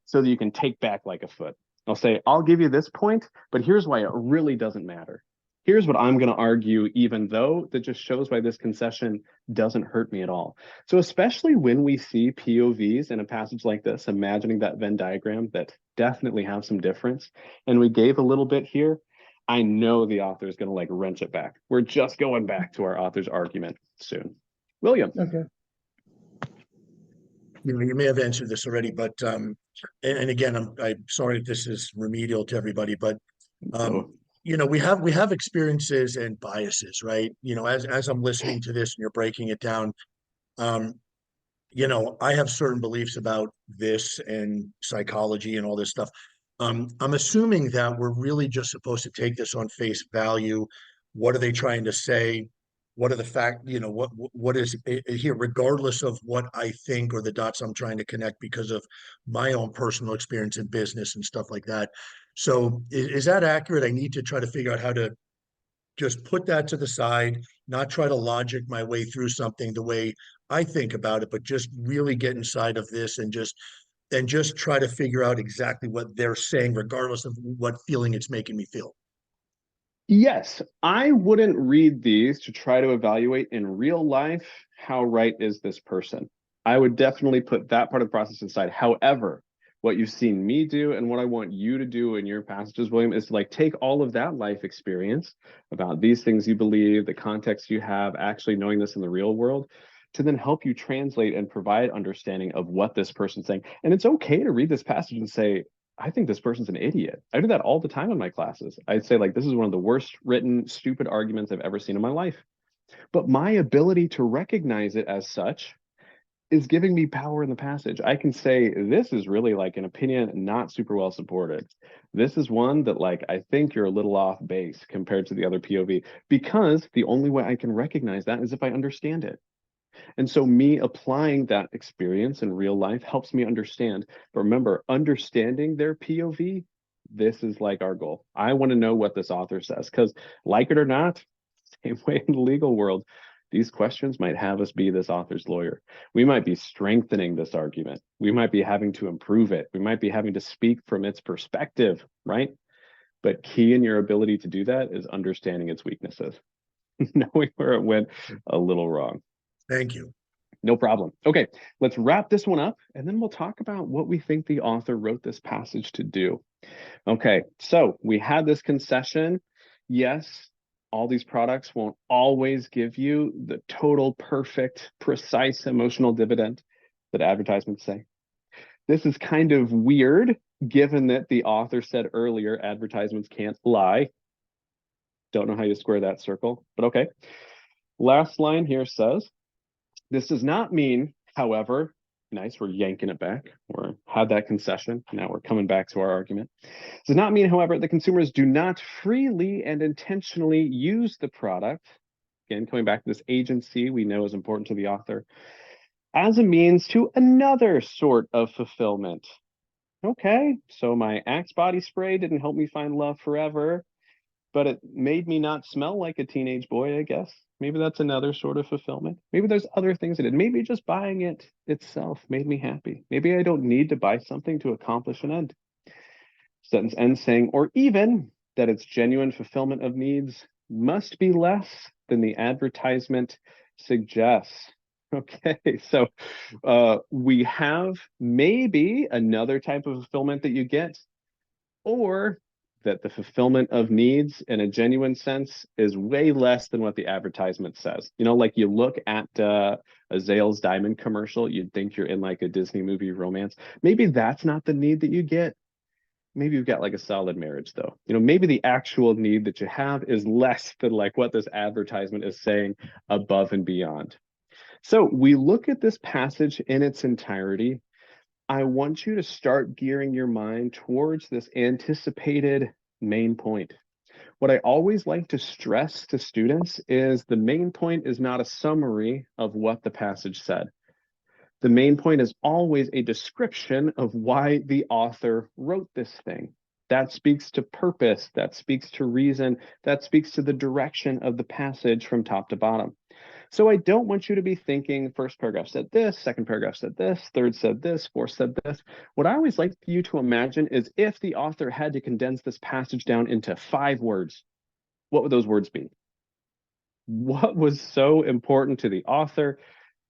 so that you can take back like a foot. I'll say, I'll give you this point, but here's why it really doesn't matter. Here's what I'm going to argue, even though that just shows why this concession doesn't hurt me at all. So especially when we see POVs in a passage like this, imagining that Venn diagram that definitely have some difference, and we gave a little bit here, I know the author is going to like wrench it back. We're just going back to our author's argument soon. William. Okay. You may have answered this already, but and again, I'm sorry if this is remedial to everybody, but we have experiences and biases, right? As I'm listening to this and you're breaking it down, I have certain beliefs about this and psychology and all this stuff. I'm assuming that we're really just supposed to take this on face value. What are they trying to say? What are the fact, what is here, regardless of what I think or the dots I'm trying to connect because of my own personal experience in business and stuff like that. So is that accurate? I need to try to figure out how to just put that to the side, not try to logic my way through something the way I think about it, but just really get inside of this and just try to figure out exactly what they're saying, regardless of what feeling it's making me feel. Yes, I wouldn't read these to try to evaluate in real life how right is this person. I would definitely put that part of the process aside. However, what you've seen me do and what I want you to do in your passages, William, is to like take all of that life experience about these things you believe, the context you have, actually knowing this in the real world, to then help you translate and provide understanding of what this person's saying. And it's okay to read this passage and say, I think this person's an idiot. I do that all the time in my classes. I'd say like, this is one of the worst written, stupid arguments I've ever seen in my life. But my ability to recognize it as such is giving me power in the passage. I can say, this is really like an opinion not super well supported. This is one that like, I think you're a little off base compared to the other POV, because the only way I can recognize that is if I understand it. And so me applying that experience in real life helps me understand. But remember, understanding their POV, this is like our goal. I want to know what this author says, because like it or not, same way in the legal world, these questions might have us be this author's lawyer. We might be strengthening this argument. We might be having to improve it. We might be having to speak from its perspective, right? But key in your ability to do that is understanding its weaknesses, knowing where it went a little wrong. Thank you. No problem. Okay, let's wrap this one up and then we'll talk about what we think the author wrote this passage to do. Okay, so we had this concession. Yes, all these products won't always give you the total, perfect, precise emotional dividend that advertisements say. This is kind of weird, given that the author said earlier advertisements can't lie. Don't know how you square that circle, but okay. Last line here says, this does not mean, however, nice, we're yanking it back. We're had that concession. Now we're coming back to our argument. This does not mean, however, that consumers do not freely and intentionally use the product. Again, coming back to this agency we know is important to the author, as a means to another sort of fulfillment. Okay, so my Axe body spray didn't help me find love forever, but it made me not smell like a teenage boy, I guess. Maybe that's another sort of fulfillment. Maybe there's other things it did. Maybe just buying it itself made me happy. Maybe I don't need to buy something to accomplish an end. Sentence ends saying, or even that its genuine fulfillment of needs must be less than the advertisement suggests. Okay, so we have maybe another type of fulfillment that you get, or that the fulfillment of needs in a genuine sense is way less than what the advertisement says. You know, like you look at a Zales Diamond commercial, you'd think you're in like a Disney movie romance. Maybe that's not the need that you get. Maybe you've got like a solid marriage though. You know, maybe the actual need that you have is less than like what this advertisement is saying above and beyond. So we look at this passage in its entirety. I want you to start gearing your mind towards this anticipated main point. What I always like to stress to students is the main point is not a summary of what the passage said. The main point is always a description of why the author wrote this thing. That speaks to purpose, that speaks to reason, that speaks to the direction of the passage from top to bottom. So I don't want you to be thinking first paragraph said this, second paragraph said this, third said this, fourth said this. What I always like you to imagine is if the author had to condense this passage down into 5 words, what would those words be? What was so important to the author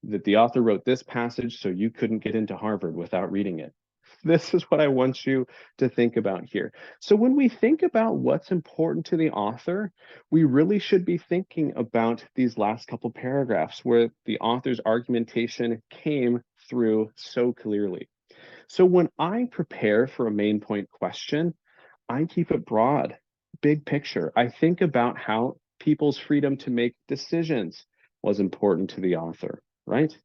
that the author wrote this passage so you couldn't get into Harvard without reading it? This is what I want you to think about here. So when we think about what's important to the author, we really should be thinking about these last couple paragraphs where the author's argumentation came through so clearly. So when I prepare for a main point question, I keep it broad, big picture. I think about how people's freedom to make decisions was important to the author, right?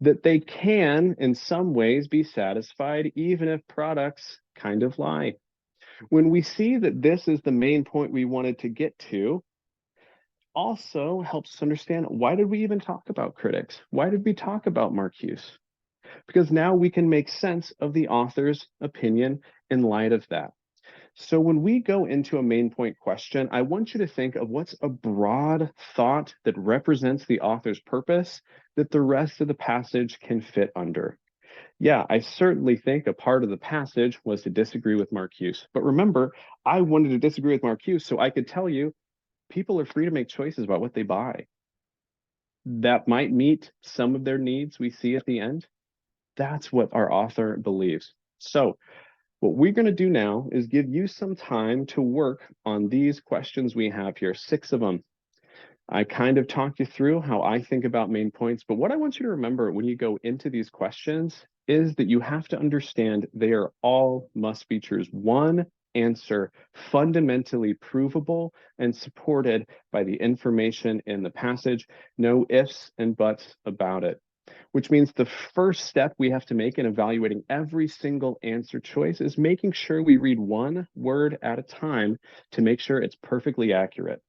That they can, in some ways, be satisfied even if products kind of lie. When we see that this is the main point we wanted to get to, also helps us understand, why did we even talk about critics? Why did we talk about Marcuse? Because now we can make sense of the author's opinion in light of that. So when we go into a main point question, I want you to think of what's a broad thought that represents the author's purpose that the rest of the passage can fit under. Yeah, I certainly think a part of the passage was to disagree with Marcuse. But remember, I wanted to disagree with Marcuse so I could tell you people are free to make choices about what they buy. That might meet some of their needs we see at the end. That's what our author believes. So what we're going to do now is give you some time to work on these questions we have here, 6 of them. I kind of talked you through how I think about main points, but what I want you to remember when you go into these questions is that you have to understand they are all must-be truths. One answer fundamentally provable and supported by the information in the passage, no ifs and buts about it. Which means the first step we have to make in evaluating every single answer choice is making sure we read one word at a time to make sure it's perfectly accurate,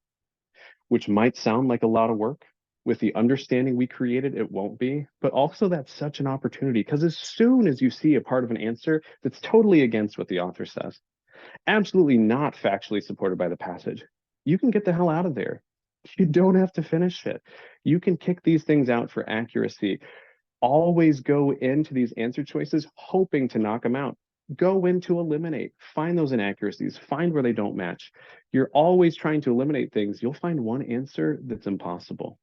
which might sound like a lot of work. With the understanding we created, it won't be, but also that's such an opportunity because as soon as you see a part of an answer that's totally against what the author says, absolutely not factually supported by the passage, you can get the hell out of there. You don't have to finish it. You can kick these things out for accuracy. Always go into these answer choices hoping to knock them out. Go in to eliminate, find those inaccuracies, find where they don't match. You're always trying to eliminate things. You'll find one answer that's impossible.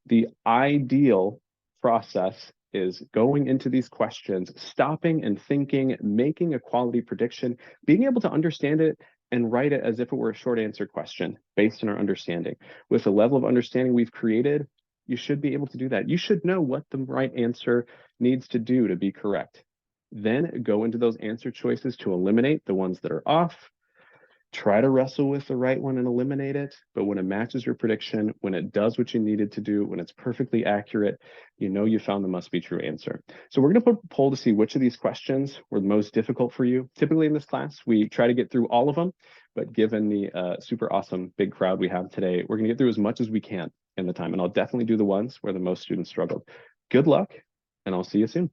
The ideal process is going into these questions, stopping and thinking, making a quality prediction, being able to understand it and write it as if it were a short answer question based on our understanding. With the level of understanding we've created, you should be able to do that. You should know what the right answer needs to do to be correct. Then go into those answer choices to eliminate the ones that are off. Try to wrestle with the right one and eliminate it. But when it matches your prediction, when it does what you needed to do, when it's perfectly accurate, you know you found the must be true answer. So we're going to put a poll to see which of these questions were the most difficult for you. Typically in this class, we try to get through all of them. But given the super awesome big crowd we have today, we're going to get through as much as we can in the time. And I'll definitely do the ones where the most students struggled. Good luck, and I'll see you soon.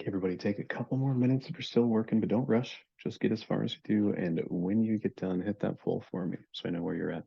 Okay, everybody, take a couple more minutes if you're still working, but don't rush. Just get as far as you do. And when you get done, hit that full for me so I know where you're at.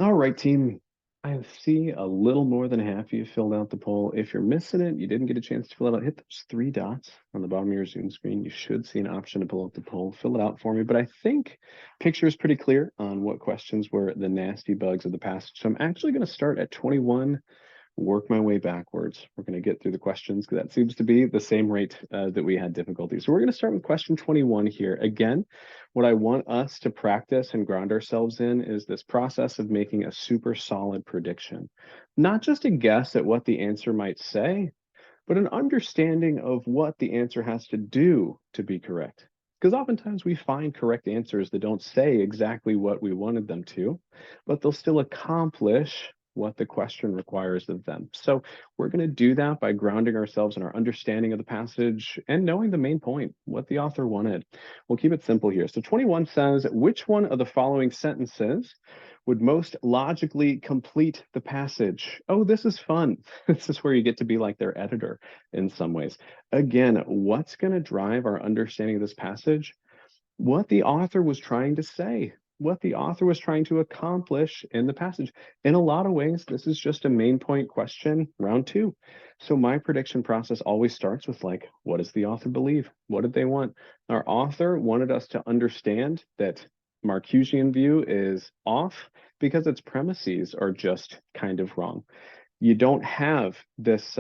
All right, team. I see a little more than half of you filled out the poll. If you're missing it, you didn't get a chance to fill it out, hit those three dots on the bottom of your Zoom screen. You should see an option to pull up the poll. Fill it out for me. But I think picture is pretty clear on what questions were the nasty bugs of the passage. So I'm actually going to start at 21, work my way backwards. We're going to get through the questions because that seems to be the same rate that we had difficulty. So we're going to start with question 21 here. Again, what I want us to practice and ground ourselves in is this process of making a super solid prediction. Not just a guess at what the answer might say, but an understanding of what the answer has to do to be correct. Because oftentimes we find correct answers that don't say exactly what we wanted them to, but they'll still accomplish what the question requires of them. So we're going to do that by grounding ourselves in our understanding of the passage and knowing the main point, what the author wanted. We'll keep it simple here. So 21 says, which one of the following sentences would most logically complete the passage? Oh, this is fun. This is where you get to be like their editor in some ways. Again, what's going to drive our understanding of this passage? What the author was trying to say, what the author was trying to accomplish in the passage. In a lot of ways, this is just a main point question, round two. So my prediction process always starts with like, what does the author believe? What did they want? Our author wanted us to understand that Marcusean view is off because its premises are just kind of wrong. You don't have this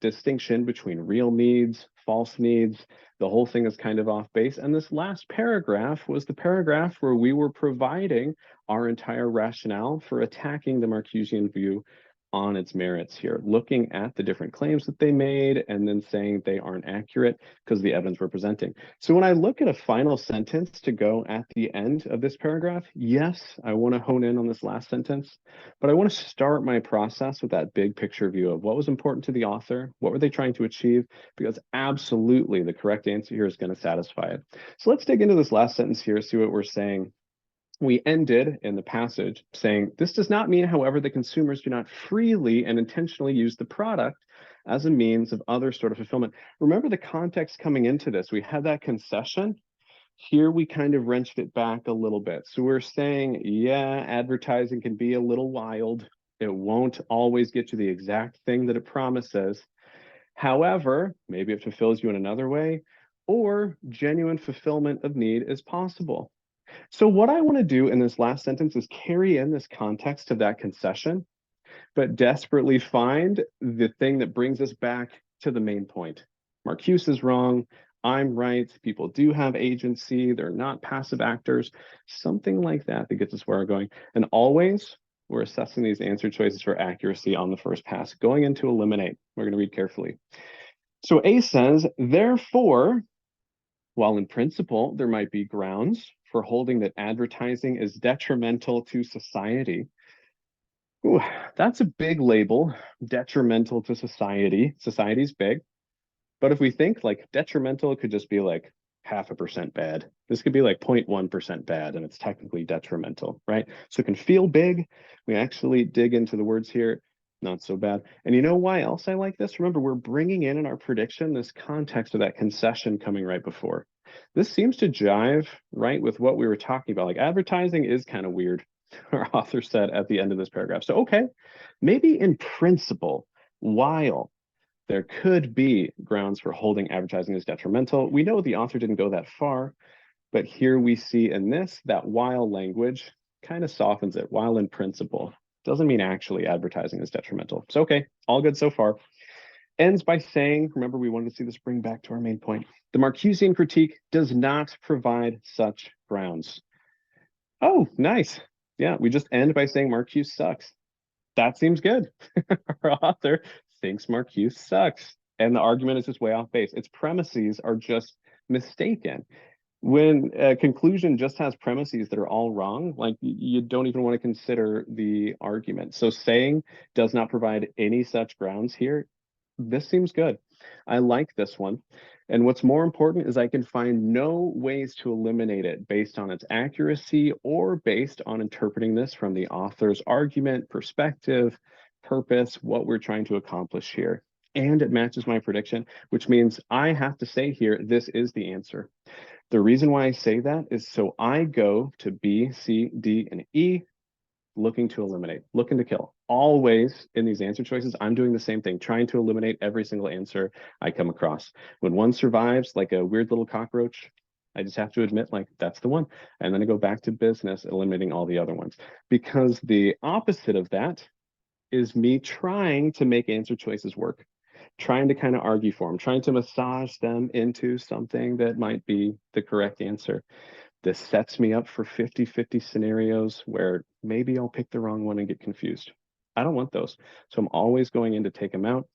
distinction between real needs, false needs. The whole thing is kind of off base. And this last paragraph was the paragraph where we were providing our entire rationale for attacking the Marcusean view on its merits here, looking at the different claims that they made and then saying they aren't accurate because the evidence we're presenting. So when I look at a final sentence to go at the end of this paragraph, yes, I want to hone in on this last sentence, but I want to start my process with that big picture view of what was important to the author, what were they trying to achieve, because absolutely the correct answer here is going to satisfy it. So let's dig into this last sentence here, see what we're saying. We ended in the passage saying, this does not mean, however, that consumers do not freely and intentionally use the product as a means of other sort of fulfillment. Remember the context coming into this. We had that concession. Here we kind of wrenched it back a little bit. So we're saying, yeah, advertising can be a little wild. It won't always get you the exact thing that it promises. However, maybe it fulfills you in another way, or genuine fulfillment of need is possible. So what I want to do in this last sentence is carry in this context of that concession, but desperately find the thing that brings us back to the main point. Marcuse is wrong. I'm right. People do have agency. They're not passive actors. Something like that that gets us where we're going. And always, we're assessing these answer choices for accuracy on the first pass. Going into eliminate, we're going to read carefully. So A says, therefore, while in principle, there might be grounds for holding that advertising is detrimental to society. Ooh, that's a big label, detrimental to society. Society's big. But if we think like detrimental, it could just be like 0.5% bad. This could be like 0.1% bad, and it's technically detrimental, right? So it can feel big. We actually dig into the words here. Not so bad. And you know why else I like this? Remember, we're bringing in our prediction this context of that concession coming right before. This seems to jive right with what we were talking about. Like advertising is kind of weird, our author said at the end of this paragraph. So, okay, maybe in principle, while there could be grounds for holding advertising as detrimental, we know the author didn't go that far, but here we see in this that while language kind of softens it. While in principle doesn't mean actually advertising is detrimental. So, okay, all good so far. Ends by saying, remember, we wanted to see this bring back to our main point. The Marcusean critique does not provide such grounds. Oh, nice. Yeah, we just end by saying Marcuse sucks. That seems good. Our author thinks Marcuse sucks. And the argument is just way off base. Its premises are just mistaken. When a conclusion just has premises that are all wrong, like you don't even want to consider the argument. So saying does not provide any such grounds here, this seems good. I like this one. And what's more important is I can find no ways to eliminate it based on its accuracy or based on interpreting this from the author's argument, perspective, purpose, what we're trying to accomplish here. And it matches my prediction, which means I have to say here, this is the answer. The reason why I say that is so I go to B, C, D, and E, looking to eliminate, looking to kill. Always in these answer choices, I'm doing the same thing, trying to eliminate every single answer I come across. When one survives, like a weird little cockroach, I just have to admit, like, that's the one. And then I go back to business, eliminating all the other ones. Because the opposite of that is me trying to make answer choices work, trying to kind of argue for them, trying to massage them into something that might be the correct answer. This sets me up for 50-50 scenarios where maybe I'll pick the wrong one and get confused. I don't want those. So I'm always going in to take them out.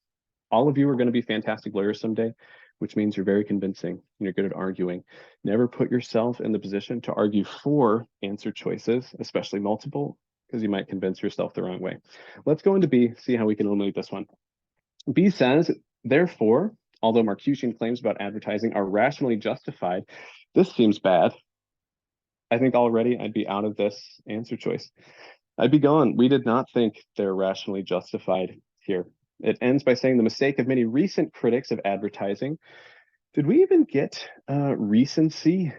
All of you are going to be fantastic lawyers someday, which means you're very convincing and you're good at arguing. Never put yourself in the position to argue for answer choices, especially multiple, because you might convince yourself the wrong way. Let's go into B, see how we can eliminate this one. B says, therefore, although Marcusean claims about advertising are rationally justified, this seems bad. I think already I'd be out of this answer choice. I'd be gone. We did not think they're rationally justified here. It ends by saying the mistake of many recent critics of advertising. Did we even get recency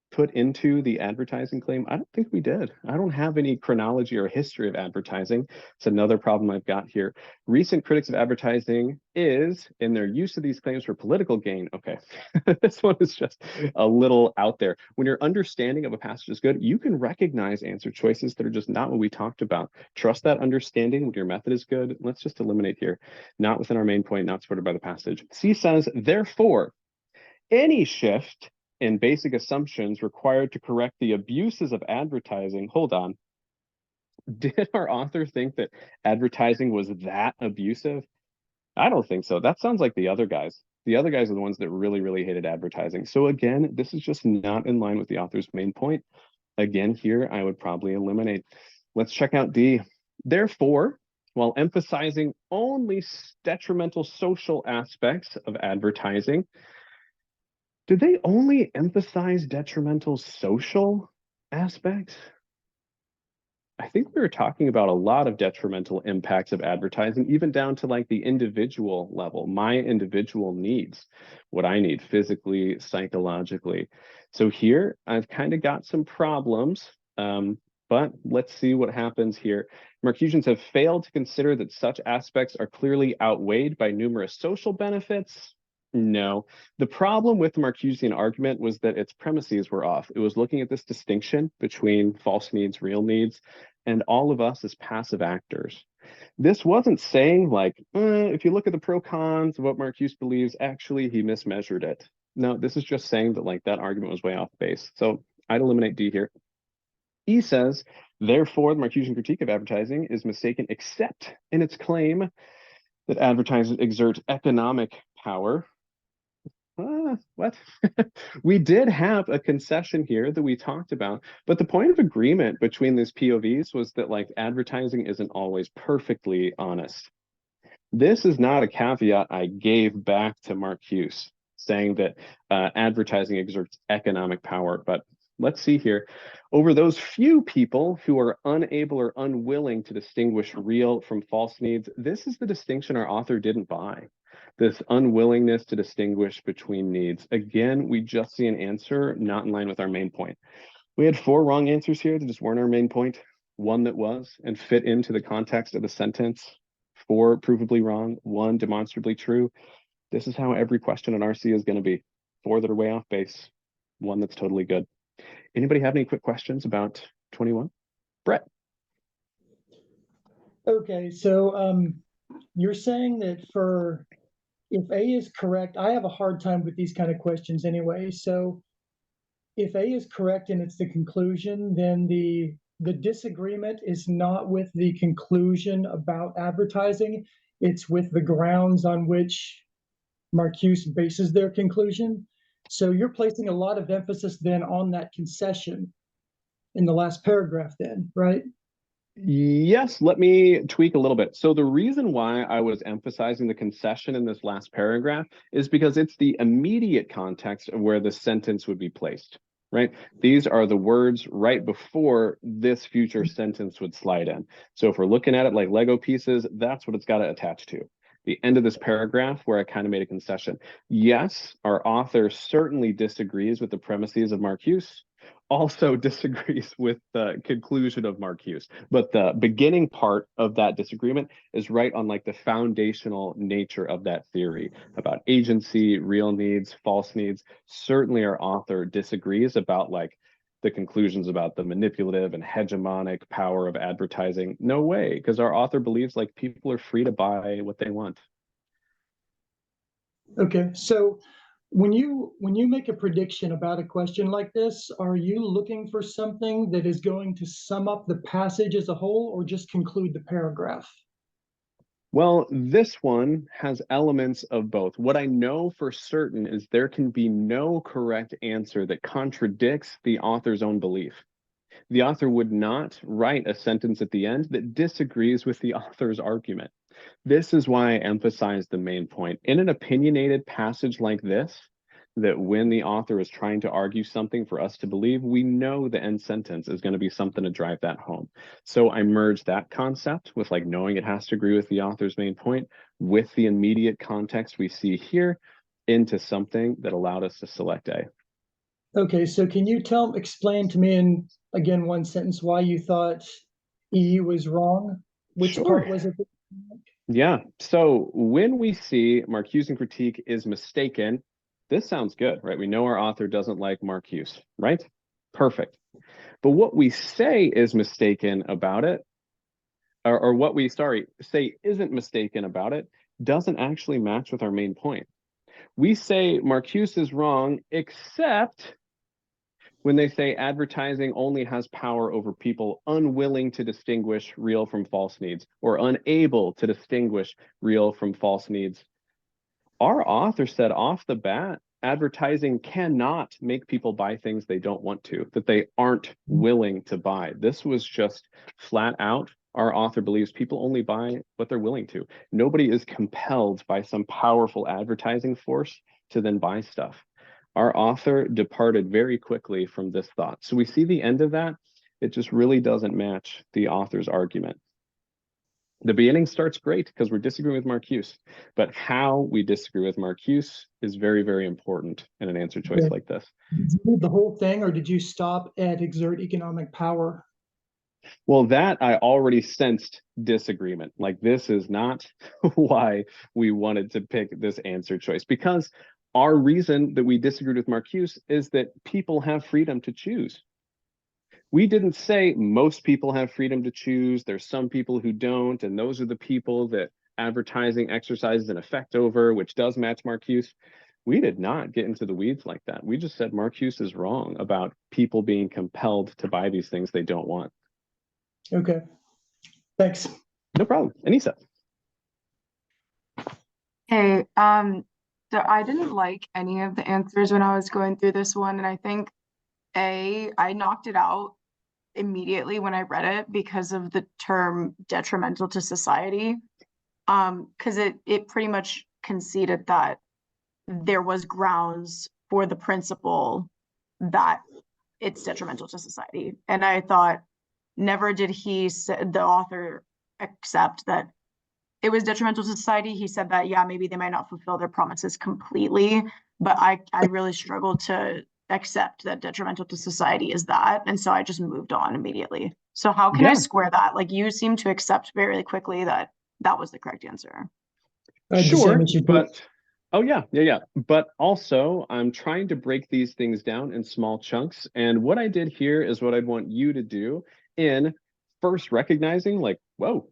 put into the advertising claim? I don't think we did. I don't have any chronology or history of advertising. It's another problem I've got here. Recent critics of advertising is in their use of these claims for political gain. Okay, this one is just a little out there. When your understanding of a passage is good, you can recognize answer choices that are just not what we talked about. Trust that understanding when your method is good. Let's just eliminate here. Not within our main point, not supported by the passage. C says, therefore, any shift in basic assumptions required to correct the abuses of advertising. Hold on. Did our author think that advertising was that abusive? I don't think so. That sounds like the other guys. The other guys are the ones that really, really hated advertising. So again, this is just not in line with the author's main point. Again, here, I would probably eliminate. Let's check out D. Therefore, while emphasizing only detrimental social aspects of advertising, did they only emphasize detrimental social aspects? I think we were talking about a lot of detrimental impacts of advertising, even down to like the individual level, my individual needs, what I need physically, psychologically. So here I've kind of got some problems, but let's see what happens here. Marcusians have failed to consider that such aspects are clearly outweighed by numerous social benefits. No, the problem with the Marcusean argument was that its premises were off. It was looking at this distinction between false needs, real needs, and all of us as passive actors. This wasn't saying like, if you look at the pro cons of what Marcuse believes, actually he mismeasured it. No, this is just saying that like that argument was way off base. So I'd eliminate D here. E says, therefore, the Marcusean critique of advertising is mistaken except in its claim that advertisers exert economic power. What? We did have a concession here that we talked about, but the point of agreement between these POVs was that like advertising isn't always perfectly honest. This is not a caveat I gave back to Marcuse saying that advertising exerts economic power, but let's see here. Over those few people who are unable or unwilling to distinguish real from false needs, this is the distinction our author didn't buy. This unwillingness to distinguish between needs. Again, we just see an answer not in line with our main point. We had 4 wrong answers here that just weren't our main point. 1 that was and fit into the context of the sentence. 4 provably wrong, 1 demonstrably true. This is how every question in RC is going to be. 4 that are way off base, 1 that's totally good. Anybody have any quick questions about 21? Brett. Okay, so you're saying that if A is correct, I have a hard time with these kind of questions anyway. So if A is correct and it's the conclusion, then the disagreement is not with the conclusion about advertising, it's with the grounds on which Marcuse bases their conclusion. So you're placing a lot of emphasis then on that concession in the last paragraph then, right? Yes, let me tweak a little bit. So the reason why I was emphasizing the concession in this last paragraph is because it's the immediate context of where the sentence would be placed, right? These are the words right before this future sentence would slide in. So if we're looking at it like Lego pieces, that's what it's got to attach to. The end of this paragraph where I kind of made a concession. Yes, our author certainly disagrees with the premises of Marcuse, also disagrees with the conclusion of Marcuse. But the beginning part of that disagreement is right on like the foundational nature of that theory about agency, real needs, false needs. Certainly our author disagrees about like the conclusions about the manipulative and hegemonic power of advertising. No way, because our author believes like people are free to buy what they want. Okay, so when you make a prediction about a question like this, are you looking for something that is going to sum up the passage as a whole or just conclude the paragraph? Well, this one has elements of both. What I know for certain is there can be no correct answer that contradicts the author's own belief. The author would not write a sentence at the end that disagrees with the author's argument. This is why I emphasize the main point. In an opinionated passage like this, that when the author is trying to argue something for us to believe, we know the end sentence is going to be something to drive that home. So I merge that concept with like knowing it has to agree with the author's main point with the immediate context we see here into something that allowed us to select A. Okay, so can you explain to me in, again, 1 sentence why you thought E was wrong? Which Sure. part was it? Yeah, so when we see Marcuse and critique is mistaken, this sounds good, right? We know our author doesn't like Marcuse, right? Perfect. But what we say is mistaken about it, or what we, say isn't mistaken about it, doesn't actually match with our main point. We say Marcuse is wrong, except when they say advertising only has power over people unwilling to distinguish real from false needs or unable to distinguish real from false needs. Our author said off the bat, advertising cannot make people buy things they don't want to, that they aren't willing to buy. This was just flat out. Our author believes people only buy what they're willing to. Nobody is compelled by some powerful advertising force to then buy stuff. Our author departed very quickly from this thought. So we see the end of that. It just really doesn't match the author's argument. The beginning starts great because we're disagreeing with Marcuse, but how we disagree with Marcuse is very, very important in an answer choice like this. Did you read the whole thing or did you stop at exert economic power? Well, that I already sensed disagreement. Like this is not why we wanted to pick this answer choice, because our reason that we disagreed with Marcuse is that people have freedom to choose. We didn't say most people have freedom to choose. There's some people who don't, and those are the people that advertising exercises an effect over, which does match Marcuse. We did not get into the weeds like that. We just said Marcuse is wrong about people being compelled to buy these things they don't want. Okay, thanks. No problem. Anissa. Hey, so I didn't like any of the answers when I was going through this one, and I think I knocked it out immediately when I read it because of the term detrimental to society. Because it pretty much conceded that there was grounds for the principle that it's detrimental to society. And I thought, never did the author accept that it was detrimental to society. He said that, yeah, maybe they might not fulfill their promises completely, but I really struggled to accept that detrimental to society is that. And so I just moved on immediately. So how can I Yeah. square that? Like, you seem to accept very quickly that that was the correct answer. The same Sure, issue. but oh yeah. But also, I'm trying to break these things down in small chunks. And what I did here is what I'd want you to do in first recognizing, like, whoa,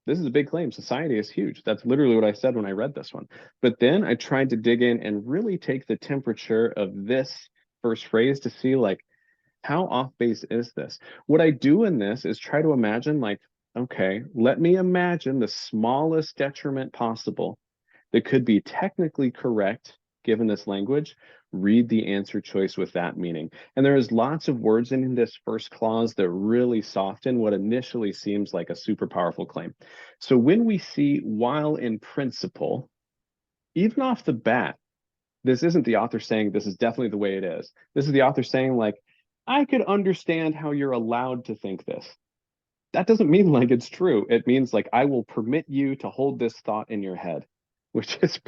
this is a big claim. Society is huge. That's literally what I said when I read this one. But then I tried to dig in and really take the temperature of this first phrase to see, like, how off base is this? What I do in this is try to imagine, like, okay, let me imagine the smallest detriment possible that could be technically correct given this language. Read the answer choice with that meaning. And there is lots of words in this first clause that really soften what initially seems like a super powerful claim. So when we see while in principle, even off the bat, this isn't the author saying this is definitely the way it is. This is the author saying, like, I could understand how you're allowed to think this. That doesn't mean like it's true. It means like I will permit you to hold this thought in your head, which is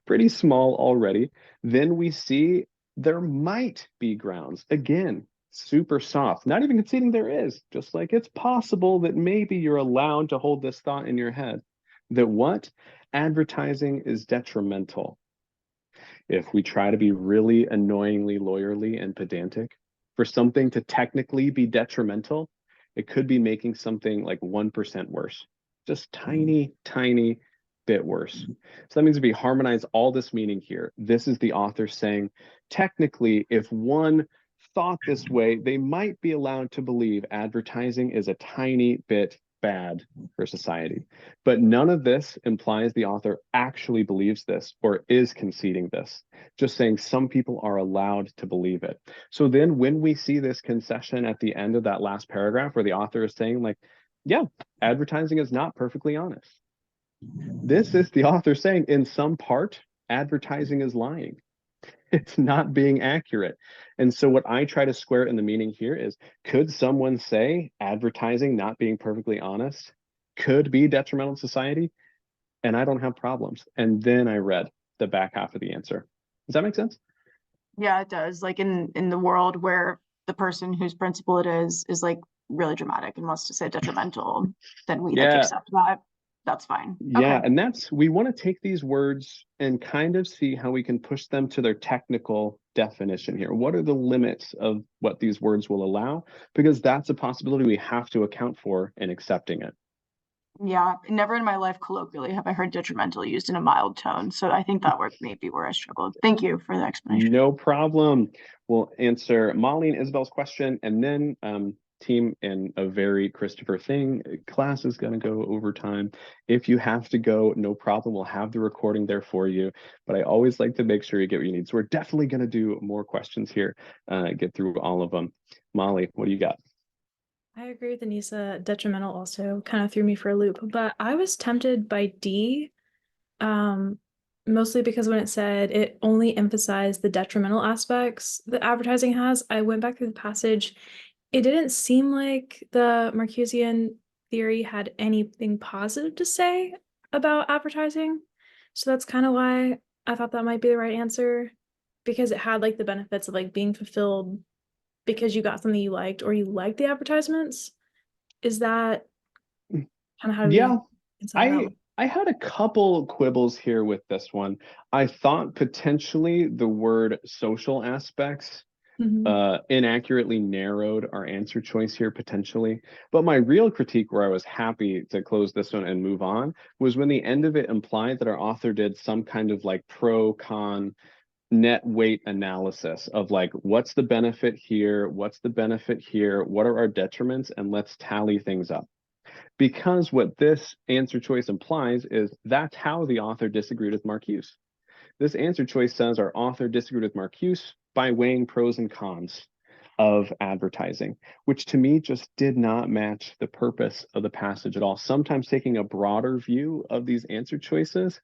pretty small already. Then we see there might be grounds. Again, super soft. Not even conceding there is. Just like it's possible that maybe you're allowed to hold this thought in your head. That what? Advertising is detrimental. If we try to be really annoyingly lawyerly and pedantic, for something to technically be detrimental, it could be making something like 1% worse. Just tiny bit worse. So that means if we harmonize all this meaning here, this is the author saying, technically, if one thought this way, they might be allowed to believe advertising is a tiny bit bad for society. But none of this implies the author actually believes this or is conceding this, just saying some people are allowed to believe it. So then when we see this concession at the end of that last paragraph where the author is saying, like, yeah, advertising is not perfectly honest. This is the author saying, in some part, advertising is lying. It's not being accurate. And so what I try to square in the meaning here is, could someone say advertising not being perfectly honest could be detrimental to society? And I don't have problems. And then I read the back half of the answer. Does that make sense? Yeah, it does. Like in the world where the person whose principle it is like really dramatic and wants to say detrimental, then we like accept that. That's fine. Yeah, Okay. and we want to take these words and kind of see how we can push them to their technical definition here. What are the limits of what these words will allow? Because that's a possibility we have to account for in accepting it. Yeah, never in my life colloquially have I heard detrimental used in a mild tone. So I think that may be where I struggled. Thank you for the explanation. No problem. We'll answer Molly and Isabel's question, and then team, in a very Christopher thing, class is going to go over time. If you have to go, no problem. We'll have the recording there for you. But I always like to make sure you get what you need. So we're definitely going to do more questions here, get through all of them. Molly, what do you got? I agree with Anissa. Detrimental also kind of threw me for a loop, but I was tempted by D, mostly because when it said it only emphasized the detrimental aspects that advertising has. I went back through the passage. It didn't seem like the Marcusean theory had anything positive to say about advertising. So that's kind of why I thought that might be the right answer, because it had like the benefits of like being fulfilled because you got something you liked or you liked the advertisements. Is that kind of how Yeah, we I had a couple quibbles here with this one. I thought potentially the word social aspects inaccurately narrowed our answer choice here potentially. But my real critique, where I was happy to close this one and move on, was when the end of it implied that our author did some kind of like pro-con net weight analysis of like, what's the benefit here? What's the benefit here? What are our detriments? And let's tally things up. Because what this answer choice implies is that's how the author disagreed with Marcuse. This answer choice says our author disagreed with Marcuse by weighing pros and cons of advertising, which to me just did not match the purpose of the passage at all. Sometimes taking a broader view of these answer choices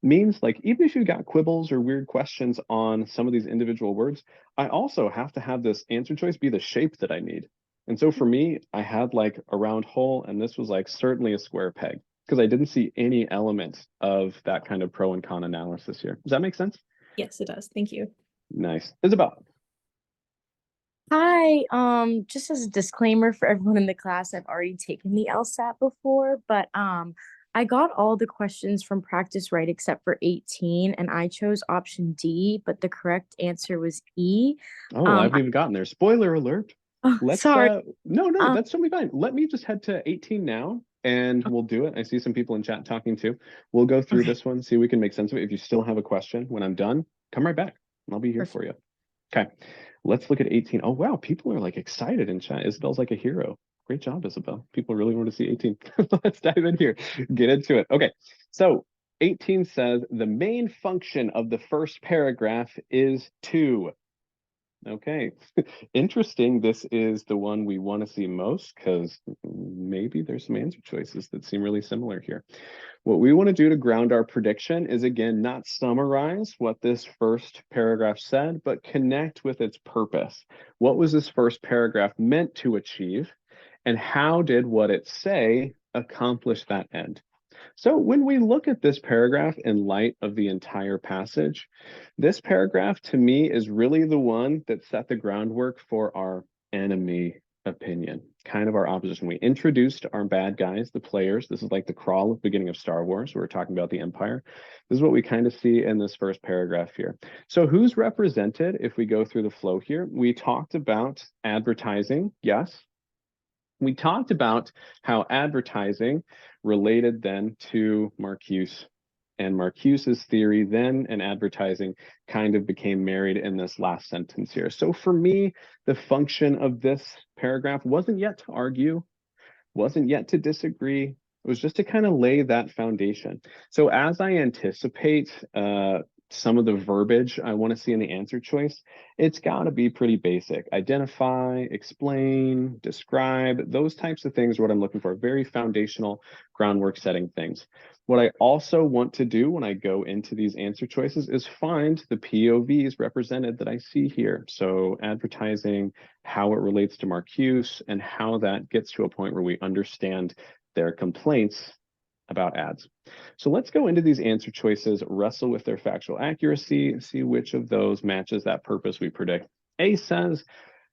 means like even if you got quibbles or weird questions on some of these individual words, I also have to have this answer choice be the shape that I need. And so for me, I had like a round hole, and this was like certainly a square peg because I didn't see any element of that kind of pro and con analysis here. Does that make sense? Yes, it does. Thank you. Nice. Isabel. Hi, just as a disclaimer for everyone in the class, I've already taken the LSAT before, but I got all the questions from practice right except for 18, and I chose option D, but the correct answer was E. Oh, I haven't even gotten there. Spoiler alert. Oh, Let's sorry. no, that's totally fine. Let me just head to 18 now and we'll do it. I see some people in chat talking too. We'll go through Okay. this one, see if we can make sense of it. If you still have a question when I'm done, come right back. I'll be here for you. Okay. Let's look at 18. Oh wow, people are like excited in chat. Isabel's like a hero. Great job, Isabel. People really want to see 18. Let's dive in here. Get into it. Okay. So 18 says the main function of the first paragraph is to. Okay, interesting. This is the one we want to see most because maybe there's some answer choices that seem really similar here. What we want to do to ground our prediction is, again, not summarize what this first paragraph said, but connect with its purpose. What was this first paragraph meant to achieve, and how did what it say accomplish that end? So when we look at this paragraph in light of the entire passage, this paragraph to me is really the one that set the groundwork for our enemy opinion, kind of our opposition. We introduced our bad guys, the players. This is like the crawl at the beginning of Star Wars. We're talking about the Empire. This is what we kind of see in this first paragraph here. So who's represented if we go through the flow here? We talked about advertising, yes. We talked about how advertising related then to Marcuse, and Marcuse's theory then and advertising kind of became married in this last sentence here. So for me, the function of this paragraph wasn't yet to argue, wasn't yet to disagree. It was just to kind of lay that foundation. So as I anticipate some of the verbiage I want to see in the answer choice, it's got to be pretty basic. Identify, explain, describe, those types of things are what I'm looking for. Very foundational groundwork setting things. What I also want to do when I go into these answer choices is find the POVs represented that I see here. So advertising, how it relates to Marcuse, and how that gets to a point where we understand their complaints about ads. So let's go into these answer choices, wrestle with their factual accuracy, see which of those matches that purpose we predict. A says,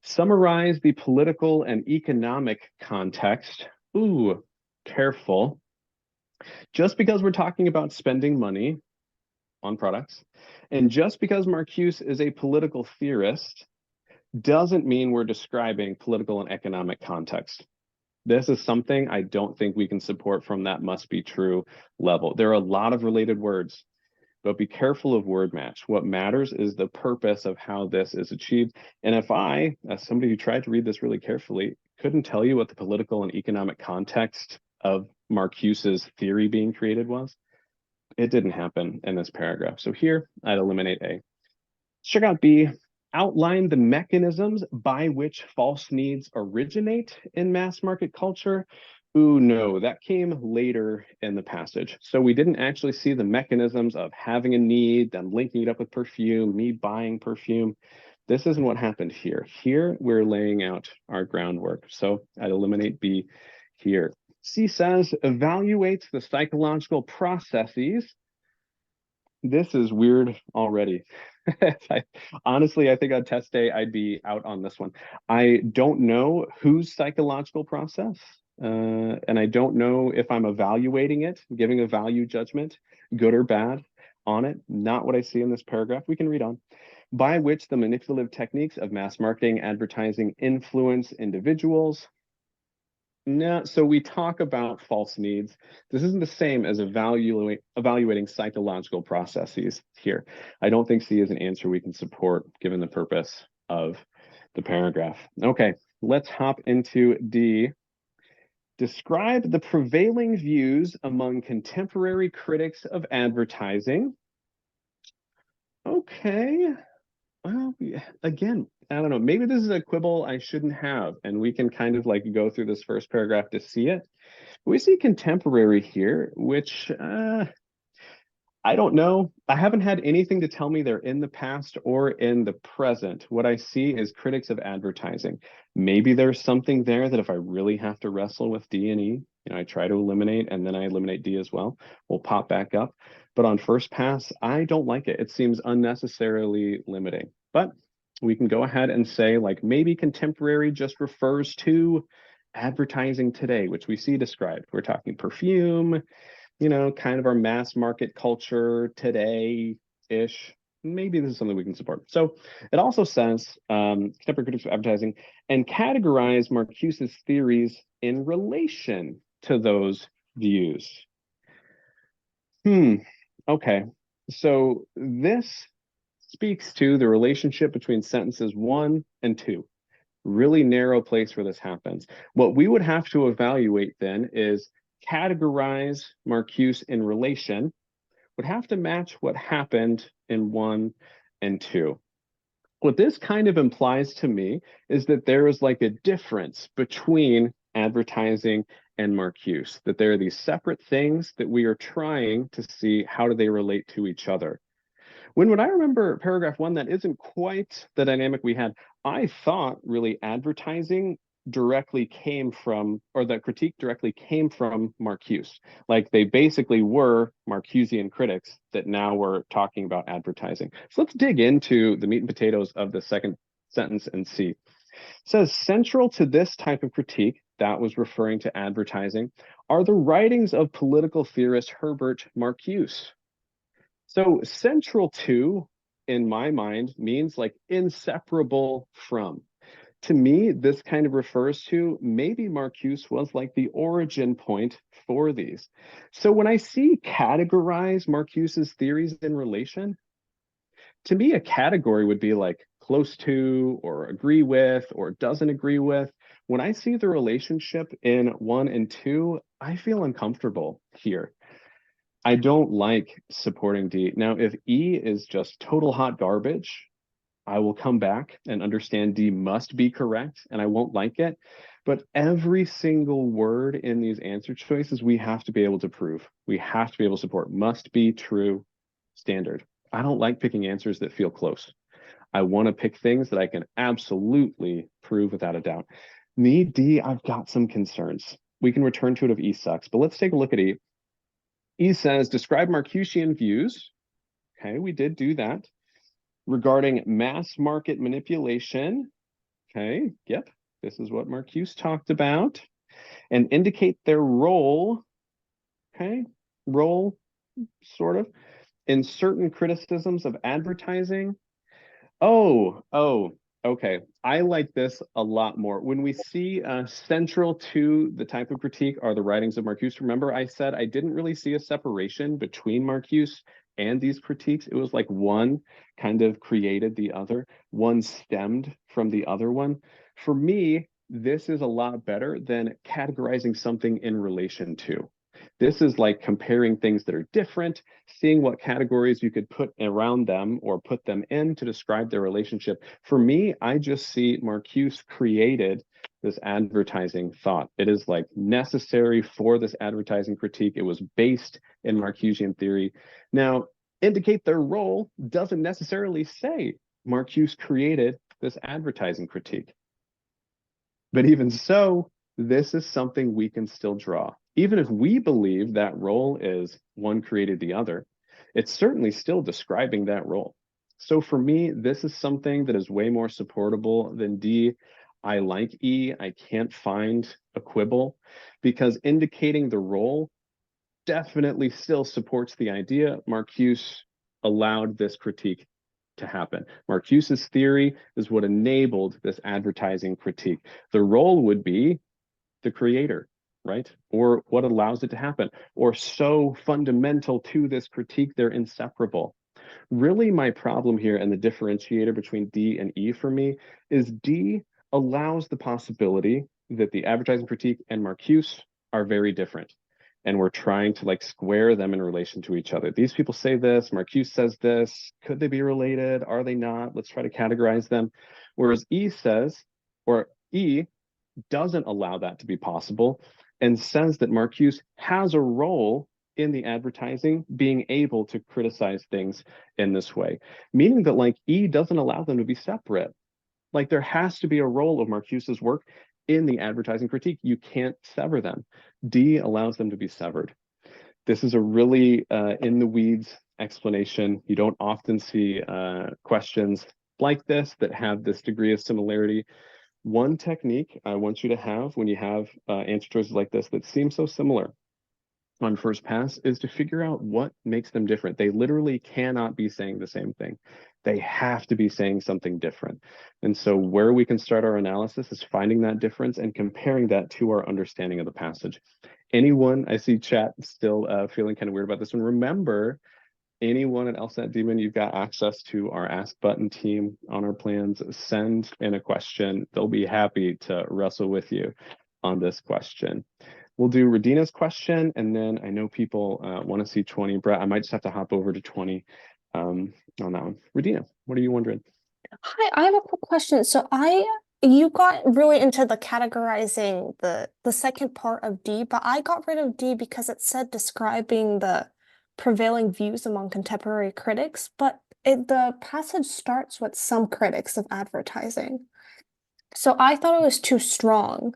summarize the political and economic context. Ooh, careful. Just because we're talking about spending money on products, and just because Marcuse is a political theorist, doesn't mean we're describing political and economic context. This is something I don't think we can support from that must be true level. There are a lot of related words, but be careful of word match. What matters is the purpose of how this is achieved. And if I, as somebody who tried to read this really carefully, couldn't tell you what the political and economic context of Marcuse's theory being created was, it didn't happen in this paragraph. So here, I'd eliminate A. Check out B. Outline the mechanisms by which false needs originate in mass market culture. Ooh, no, that came later in the passage. So we didn't actually see the mechanisms of having a need, then linking it up with perfume, me buying perfume. This isn't what happened here. Here, we're laying out our groundwork. So I'd eliminate B here. C says, evaluate the psychological processes. This is weird already. Honestly, I think on test day, I'd be out on this one. I don't know whose psychological process, and I don't know if I'm evaluating it, giving a value judgment, good or bad on it. Not what I see in this paragraph. We can read on. By which the manipulative techniques of mass marketing, advertising influence individuals. No, so we talk about false needs. This isn't the same as evaluating psychological processes here. I don't think C is an answer we can support given the purpose of the paragraph. Okay, let's hop into D. Describe the prevailing views among contemporary critics of advertising. Okay, well, again, I don't know, maybe this is a quibble I shouldn't have, and we can kind of like go through this first paragraph to see it. We see contemporary here, which I don't know. I haven't had anything to tell me they're in the past or in the present. What I see is critics of advertising. Maybe there's something there that if I really have to wrestle with D and E, I try to eliminate and then I eliminate D as well, will pop back up. But on first pass, I don't like it. It seems unnecessarily limiting. But we can go ahead and say like maybe contemporary just refers to advertising today, which we see described. We're talking perfume, kind of our mass market culture today-ish. Maybe this is something we can support. So it also says contemporary critics of advertising and categorize Marcuse's theories in relation to those views. Okay. So this speaks to the relationship between sentences 1 and 2. Really narrow place where this happens. What we would have to evaluate then is categorize Marcuse in relation would have to match what happened in 1 and 2. What this kind of implies to me is that there is like a difference between advertising and Marcuse, that there are these separate things that we are trying to see how do they relate to each other. When I remember paragraph 1, that isn't quite the dynamic we had. I thought really advertising directly came from, or the critique directly came from Marcuse. Like they basically were Marcusean critics that now were talking about advertising. So let's dig into the meat and potatoes of the second sentence and see. It says, central to this type of critique, that was referring to advertising, are the writings of political theorist Herbert Marcuse. So central to, in my mind, means like inseparable from. To me, this kind of refers to maybe Marcuse was like the origin point for these. So when I see categorize Marcuse's theories in relation, to me, a category would be like close to or agree with or doesn't agree with. When I see the relationship in 1 and 2, I feel uncomfortable here. I don't like supporting D. Now, if E is just total hot garbage, I will come back and understand D must be correct and I won't like it. But every single word in these answer choices, we have to be able to prove. We have to be able to support. Must be true standard. I don't like picking answers that feel close. I want to pick things that I can absolutely prove without a doubt. Me, D, I've got some concerns. We can return to it if E sucks, but let's take a look at E. E says, describe Marcusean views. Okay, we did do that. Regarding mass market manipulation. Okay, yep, this is what Marcuse talked about. And indicate their role, okay, role, sort of, in certain criticisms of advertising. Oh, okay. I like this a lot more. When we see central to the type of critique are the writings of Marcuse. Remember, I said I didn't really see a separation between Marcuse and these critiques. It was like one kind of created the other. One stemmed from the other one. For me, this is a lot better than categorizing something in relation to. This is like comparing things that are different, seeing what categories you could put around them or put them in to describe their relationship. For me, I just see Marcuse created this advertising thought. It is like necessary for this advertising critique. It was based in Marcusean theory. Now, indicate their role doesn't necessarily say Marcuse created this advertising critique. But even so, this is something we can still draw. Even if we believe that role is one created the other, it's certainly still describing that role. So for me, this is something that is way more supportable than D. I like E. I can't find a quibble because indicating the role definitely still supports the idea Marcuse allowed this critique to happen. Marcuse's theory is what enabled this advertising critique. The role would be the creator, right? Or what allows it to happen, or so fundamental to this critique, they're inseparable. Really, my problem here and the differentiator between D and E for me is D allows the possibility that the advertising critique and Marcuse are very different. And we're trying to like square them in relation to each other. These people say this, Marcuse says this, could they be related? Are they not? Let's try to categorize them. Whereas E says, or E doesn't allow that to be possible and says that Marcuse has a role in the advertising being able to criticize things in this way, meaning that like E doesn't allow them to be separate. Like there has to be a role of Marcuse's work in the advertising critique. You can't sever them. D allows them to be severed. This is a really in the weeds explanation. You don't often see questions like this that have this degree of similarity. One technique I want you to have when you have answer choices like this that seem so similar on first pass is to figure out what makes them different. They literally cannot be saying the same thing. They have to be saying something different. And so where we can start our analysis is finding that difference and comparing that to our understanding of the passage. Anyone, I see chat still feeling kind of weird about this one. Remember, anyone at LSAT Demon, you've got access to our Ask Button team on our plans. Send in a question. They'll be happy to wrestle with you on this question. We'll do Radina's question, and then I know people want to see 20. Brett, I might just have to hop over to 20 on that one. Radina, what are you wondering? Hi, I have a quick question. So you got really into the categorizing the second part of D, but I got rid of D because it said describing the prevailing views among contemporary critics, but the passage starts with some critics of advertising. So I thought it was too strong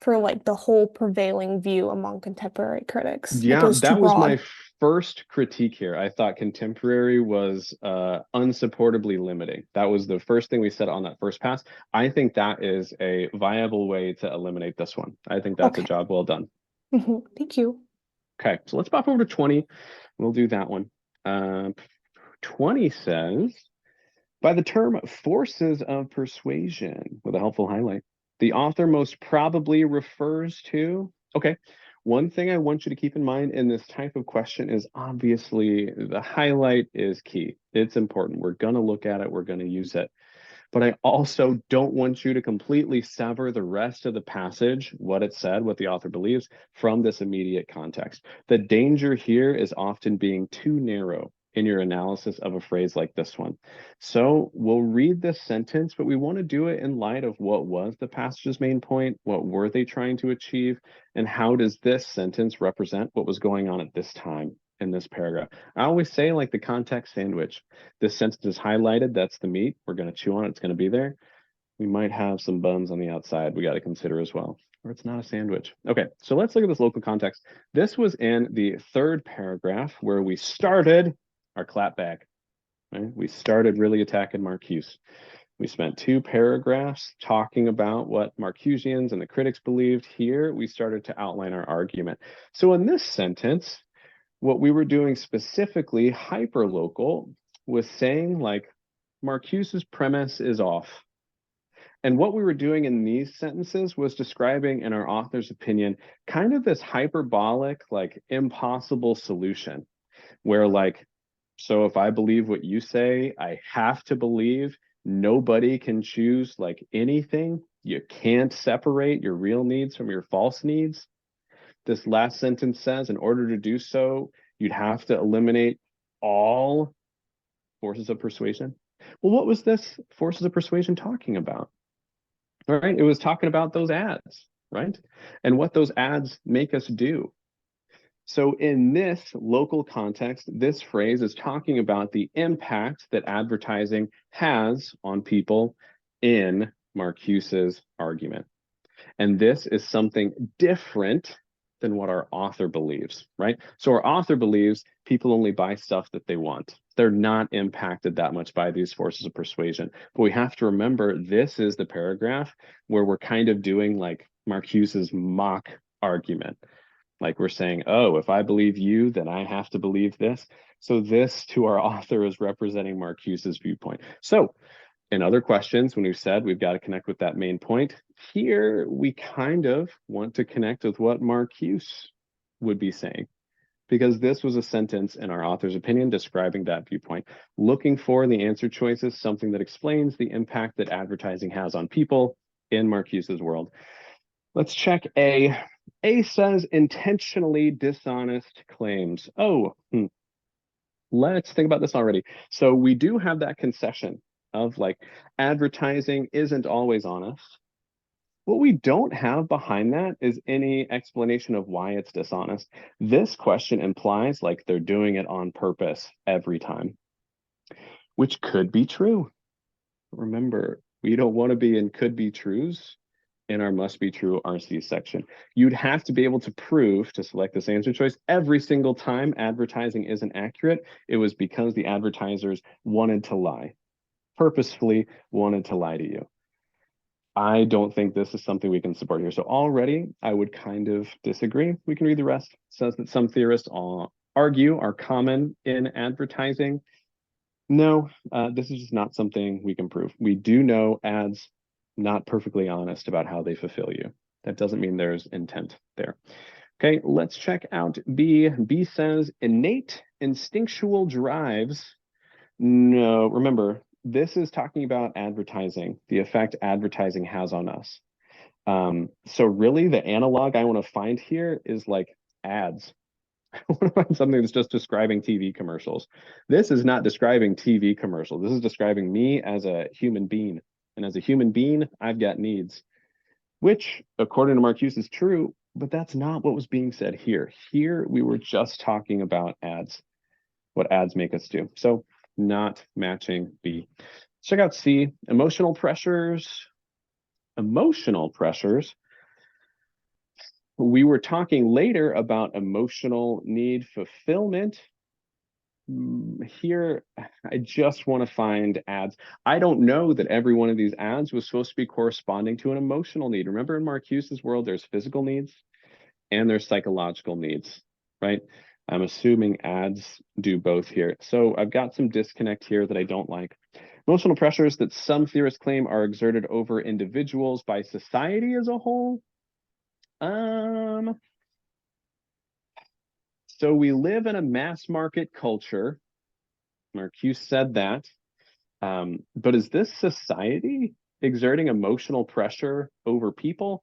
for like the whole prevailing view among contemporary critics. Like, it Yeah, was too that was broad. my first critique here. I thought contemporary was unsupportably limiting. That was the first thing we said on that first pass. I think that is a viable way to eliminate this one. I think that's a job well done. Thank you. Okay, so let's pop over to 20. We'll do that one. 20 says, by the term forces of persuasion, with a helpful highlight, the author most probably refers to, okay, one thing I want you to keep in mind in this type of question is obviously the highlight is key. It's important. We're going to look at it. We're going to use it. But I also don't want you to completely sever the rest of the passage, what it said, what the author believes, from this immediate context. The danger here is often being too narrow in your analysis of a phrase like this one. So we'll read this sentence, but we want to do it in light of what was the passage's main point, what were they trying to achieve, and how does this sentence represent what was going on at this time in this paragraph. I always say like the context sandwich. This sentence is highlighted, that's the meat. We're going to chew on it, it's going to be there. We might have some buns on the outside we got to consider as well. Or it's not a sandwich. Okay, so let's look at this local context. This was in the third paragraph where we started our clapback. Right? We started really attacking Marcuse. We spent 2 paragraphs talking about what Marcusians and the critics believed. Here, we started to outline our argument. So in this sentence, what we were doing specifically, hyperlocal, was saying like Marcuse's premise is off. And what we were doing in these sentences was describing, in our author's opinion, kind of this hyperbolic, like impossible solution where like, so if I believe what you say, I have to believe nobody can choose like anything. You can't separate your real needs from your false needs. This last sentence says, in order to do so, you'd have to eliminate all forces of persuasion. Well, what was this forces of persuasion talking about? All right, it was talking about those ads, right? And what those ads make us do. So in this local context, this phrase is talking about the impact that advertising has on people in Marcuse's argument. And this is something different than what our author believes, right? So our author believes people only buy stuff that they want. They're not impacted that much by these forces of persuasion. But we have to remember this is the paragraph where we're kind of doing like Marcuse's mock argument. Like we're saying, oh, if I believe you, then I have to believe this. So this to our author is representing Marcuse's viewpoint. So in other questions, when we've said we've got to connect with that main point, here we kind of want to connect with what Marcuse would be saying, because this was a sentence in our author's opinion describing that viewpoint. Looking for the answer choices, something that explains the impact that advertising has on people in Marcuse's world. Let's check A. A says intentionally dishonest claims. Oh, let's think about this already. So we do have that concession of like advertising isn't always honest. What we don't have behind that is any explanation of why it's dishonest. This question implies like they're doing it on purpose every time, which could be true. Remember, we don't want to be in could be trues in our must be true RC section. You'd have to be able to prove to select this answer choice every single time advertising isn't accurate. It was because the advertisers wanted to lie, purposefully wanted to lie to you. I don't think this is something we can support here. So already I would kind of disagree. We can read the rest. It says that some theorists argue are common in advertising. No, this is just not something we can prove. We do know ads not perfectly honest about how they fulfill you. That doesn't mean there's intent there. Okay, let's check out B. B says innate instinctual drives. No, remember, this is talking about advertising, the effect advertising has on us. So really the analog I want to find here is like ads. I want to find something that's just describing TV commercials. This is not describing TV commercials. This is describing me as a human being. And as a human being, I've got needs, which according to Marcuse is true, but that's not what was being said here. Here, we were just talking about ads, what ads make us do. So not matching B. Check out C, emotional pressures. Emotional pressures. We were talking later about emotional need fulfillment. Here, I just want to find ads. I don't know that every one of these ads was supposed to be corresponding to an emotional need. Remember in Marcuse's world, there's physical needs and there's psychological needs, right? I'm assuming ads do both here. So I've got some disconnect here that I don't like. Emotional pressures that some theorists claim are exerted over individuals by society as a whole. So we live in a mass market culture. Marcuse said that. But is this society exerting emotional pressure over people?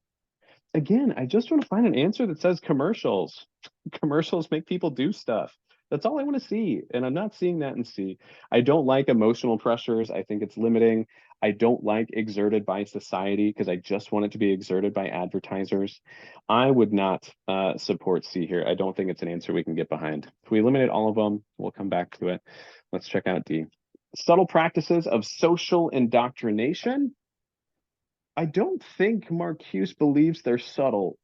Again, I just want to find an answer that says commercials. Commercials make people do stuff. That's all I want to see. And I'm not seeing that in C. I don't like emotional pressures. I think it's limiting. I don't like exerted by society because I just want it to be exerted by advertisers. I would not support C here. I don't think it's an answer we can get behind. If we eliminate all of them, we'll come back to it. Let's check out D. Subtle practices of social indoctrination. I don't think Marcuse believes they're subtle.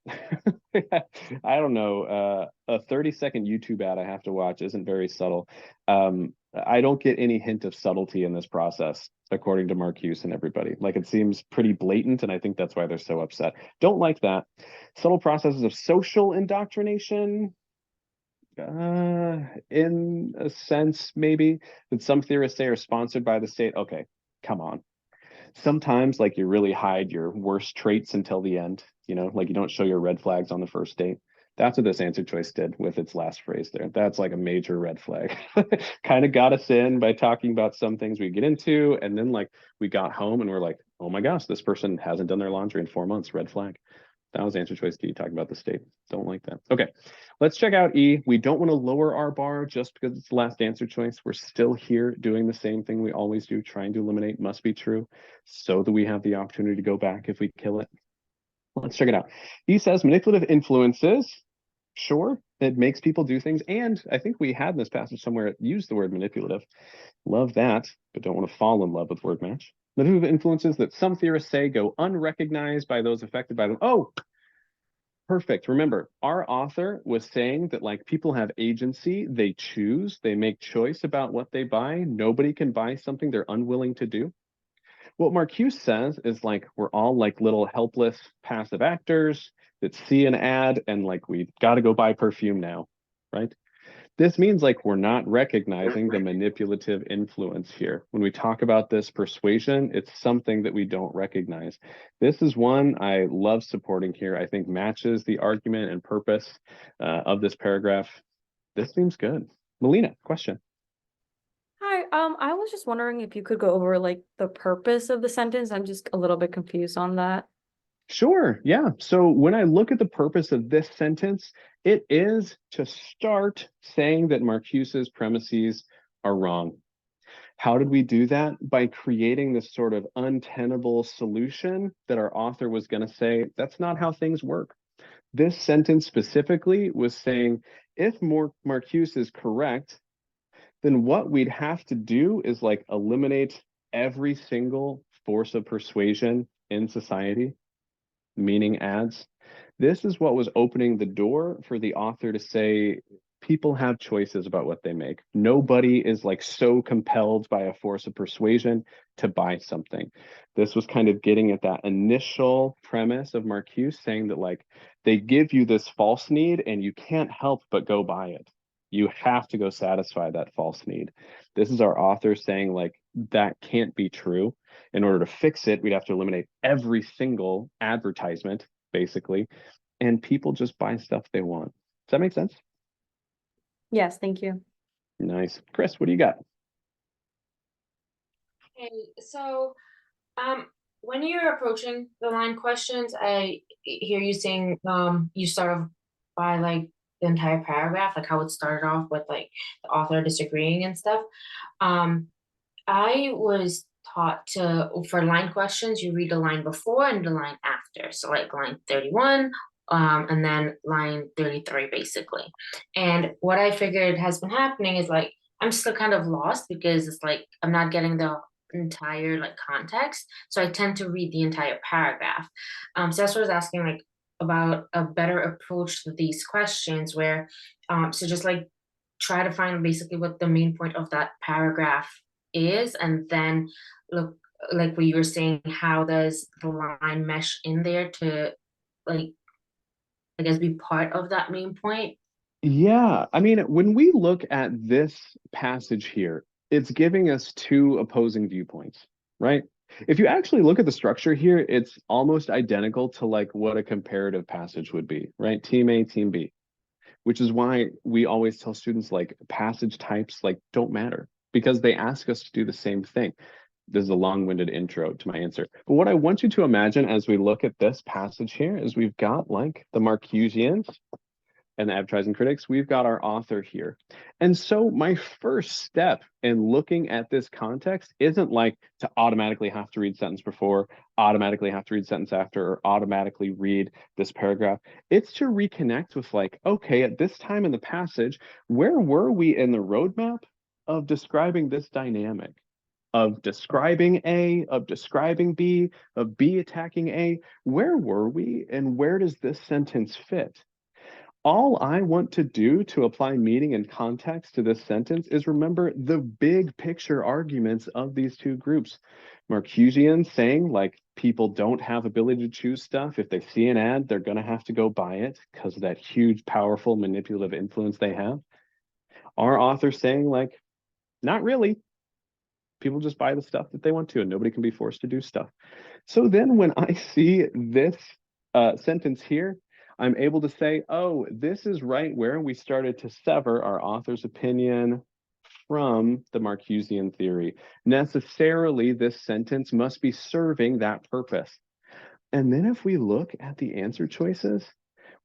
I don't know. A 30-second YouTube ad I have to watch isn't very subtle. I don't get any hint of subtlety in this process, according to Marcuse and everybody. Like it seems pretty blatant, and I think that's why they're so upset. Don't like that. Subtle processes of social indoctrination. In a sense, maybe, that some theorists say are sponsored by the state. Okay, come on. Sometimes like you really hide your worst traits until the end, you know, like you don't show your red flags on the first date. That's what this answer choice did with its last phrase there. That's like a major red flag. Kind of got us in by talking about some things we get into, and then like we got home and we're like, oh my gosh, this person hasn't done their laundry in 4 months, red flag. That was answer choice D, talking about the state. Don't like that. Okay, let's check out E. We don't want to lower our bar just because it's the last answer choice. We're still here doing the same thing we always do, trying to eliminate must be true so that we have the opportunity to go back if we kill it. Let's check it out. E says manipulative influences. Sure, it makes people do things. And I think we had in this passage somewhere used the word manipulative. Love that, but don't want to fall in love with word match. Manipulative influences that some theorists say go unrecognized by those affected by them. Oh, perfect. Remember, our author was saying that like people have agency, they choose, they make choice about what they buy. Nobody can buy something they're unwilling to do. What Marcuse says is like we're all like little helpless passive actors that see an ad and like we've got to go buy perfume now, right? This means like we're not recognizing the manipulative influence here. When we talk about this persuasion, it's something that we don't recognize. This is one I love supporting here. I think matches the argument and purpose of this paragraph. This seems good. Melina, question. Hi, I was just wondering if you could go over like the purpose of the sentence. I'm just a little bit confused on that. Sure, yeah. So when I look at the purpose of this sentence, it is to start saying that Marcuse's premises are wrong. How did we do that? By creating this sort of untenable solution that our author was going to say, that's not how things work. This sentence specifically was saying, if Marcuse is correct, then what we'd have to do is like eliminate every single force of persuasion in society, meaning ads. This is what was opening the door for the author to say, people have choices about what they make. Nobody is like so compelled by a force of persuasion to buy something. This was kind of getting at that initial premise of Marcuse, saying that like they give you this false need and you can't help but go buy it. You have to go satisfy that false need. This is our author saying like that can't be true. In order to fix it, we'd have to eliminate every single advertisement, basically, and people just buy stuff they want. Does that make sense? Yes, thank you. Nice. Chris, what do you got? Okay, so when you're approaching the line questions, I hear you saying you start off by like the entire paragraph, like how it started off with like the author disagreeing and stuff. I was taught to, for line questions, you read the line before and the line after. So like line 31, and then line 33 basically. And what I figured has been happening is like I'm still kind of lost because it's like I'm not getting the entire like context. So I tend to read the entire paragraph. So that's what I was asking like about a better approach to these questions where so just like try to find basically what the main point of that paragraph is, and then look like what you were saying, how does the line mesh in there to like I guess be part of that main point? Yeah, I mean, when we look at this passage here, it's giving us two opposing viewpoints, right? If you actually look at the structure here, it's almost identical to like what a comparative passage would be, right? Team A, team B, which is why we always tell students like passage types like don't matter because they ask us to do the same thing. This is a long-winded intro to my answer. But what I want you to imagine as we look at this passage here is we've got like the Marcusians and the advertising critics, we've got our author here. And so my first step in looking at this context isn't like to automatically have to read sentence before, automatically have to read sentence after, or automatically read this paragraph. It's to reconnect with like, okay, at this time in the passage, where were we in the roadmap of describing this dynamic? Of describing A, of describing B, of B attacking A, where were we and where does this sentence fit? All I want to do to apply meaning and context to this sentence is remember the big picture arguments of these two groups. Marcusian saying like people don't have ability to choose stuff. If they see an ad, they're going to have to go buy it because of that huge, powerful, manipulative influence they have. Our author saying like, not really. People just buy the stuff that they want to and nobody can be forced to do stuff. So then when I see this sentence here, I'm able to say, oh, this is right where we started to sever our author's opinion from the Marcusian theory. Necessarily, this sentence must be serving that purpose. And then if we look at the answer choices,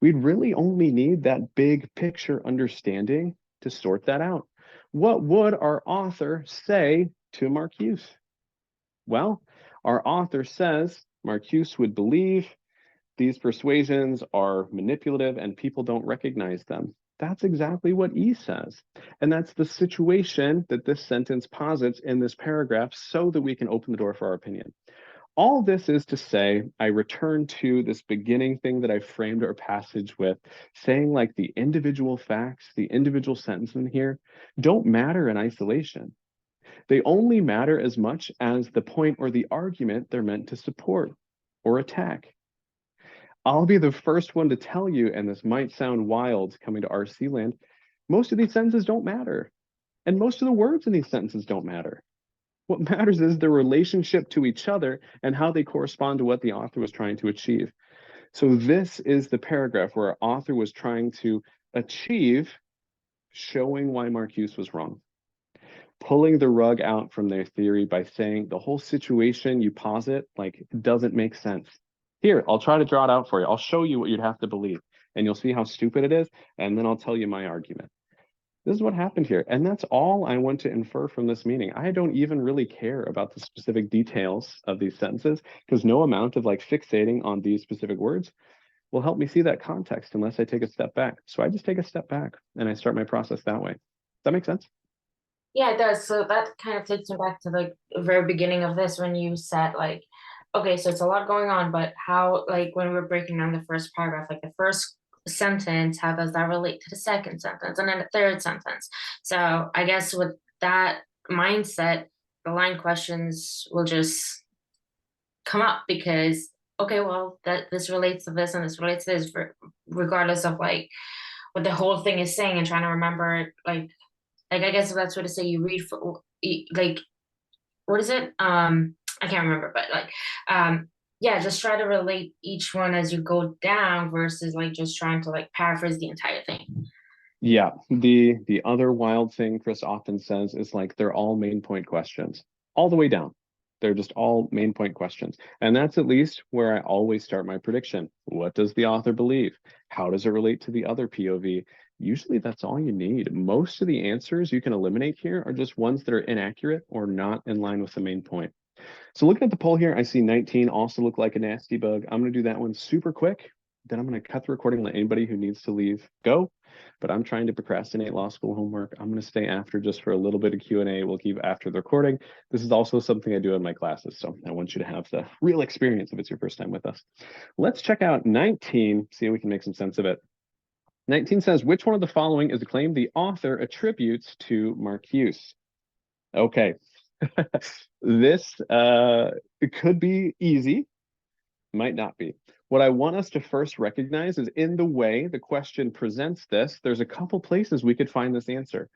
we'd really only need that big picture understanding to sort that out. What would our author say to Marcuse? Well, our author says Marcuse would believe these persuasions are manipulative and people don't recognize them. That's exactly what E says. And that's the situation that this sentence posits in this paragraph so that we can open the door for our opinion. All this is to say, I return to this beginning thing that I framed our passage with, saying like the individual facts, the individual sentence in here don't matter in isolation. They only matter as much as the point or the argument they're meant to support or attack. I'll be the first one to tell you, and this might sound wild coming to RC land, most of these sentences don't matter. And most of the words in these sentences don't matter. What matters is the relationship to each other and how they correspond to what the author was trying to achieve. So this is the paragraph where our author was trying to achieve showing why Marcuse was wrong. Pulling the rug out from their theory by saying the whole situation you posit like doesn't make sense. Here, I'll try to draw it out for you. I'll show you what you'd have to believe, and you'll see how stupid it is, and then I'll tell you my argument. This is what happened here. And that's all I want to infer from this meaning. I don't even really care about the specific details of these sentences, because no amount of like fixating on these specific words will help me see that context unless I take a step back. So I just take a step back and I start my process that way. Does that make sense? Yeah, it does. So that kind of takes me back to the very beginning of this when you said like, okay, so it's a lot going on, but how, like when we were breaking down the first paragraph, like the first sentence, how does that relate to the second sentence and then the third sentence? So I guess with that mindset, the line questions will just come up because, okay, well, that this relates to this and this relates to this, regardless of like what the whole thing is saying, and trying to remember like I guess that's what to say. You read for like, what is it? I can't remember, but like, yeah, just try to relate each one as you go down versus like just trying to like paraphrase the entire thing. Yeah, the other wild thing Chris often says is like they're all main point questions all the way down. They're just all main point questions. And that's at least where I always start my prediction. What does the author believe? How does it relate to the other POV? Usually that's all you need. Most of the answers you can eliminate here are just ones that are inaccurate or not in line with the main point. So looking at the poll here, I see 19 also look like a nasty bug. I'm going to do that one super quick. Then I'm going to cut the recording, let anybody who needs to leave go. But I'm trying to procrastinate law school homework. I'm going to stay after just for a little bit of Q&A. We'll keep after the recording. This is also something I do in my classes, so I want you to have the real experience if it's your first time with us. Let's check out 19, see if we can make some sense of it. 19 says, which one of the following is a claim the author attributes to Marcuse? Okay. This it could be easy, might not be. What I want us to first recognize is in the way the question presents this, there's a couple places we could find this answer.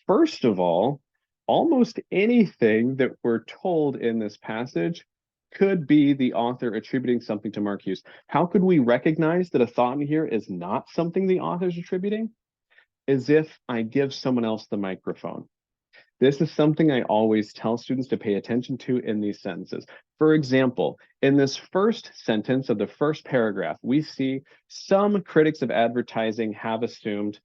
First of all, almost anything that we're told in this passage could be the author attributing something to Marcuse. How could we recognize that a thought in here is not something the author's attributing? As if I give someone else the microphone. This is something I always tell students to pay attention to in these sentences. For example, in this first sentence of the first paragraph, we see some critics of advertising have assumed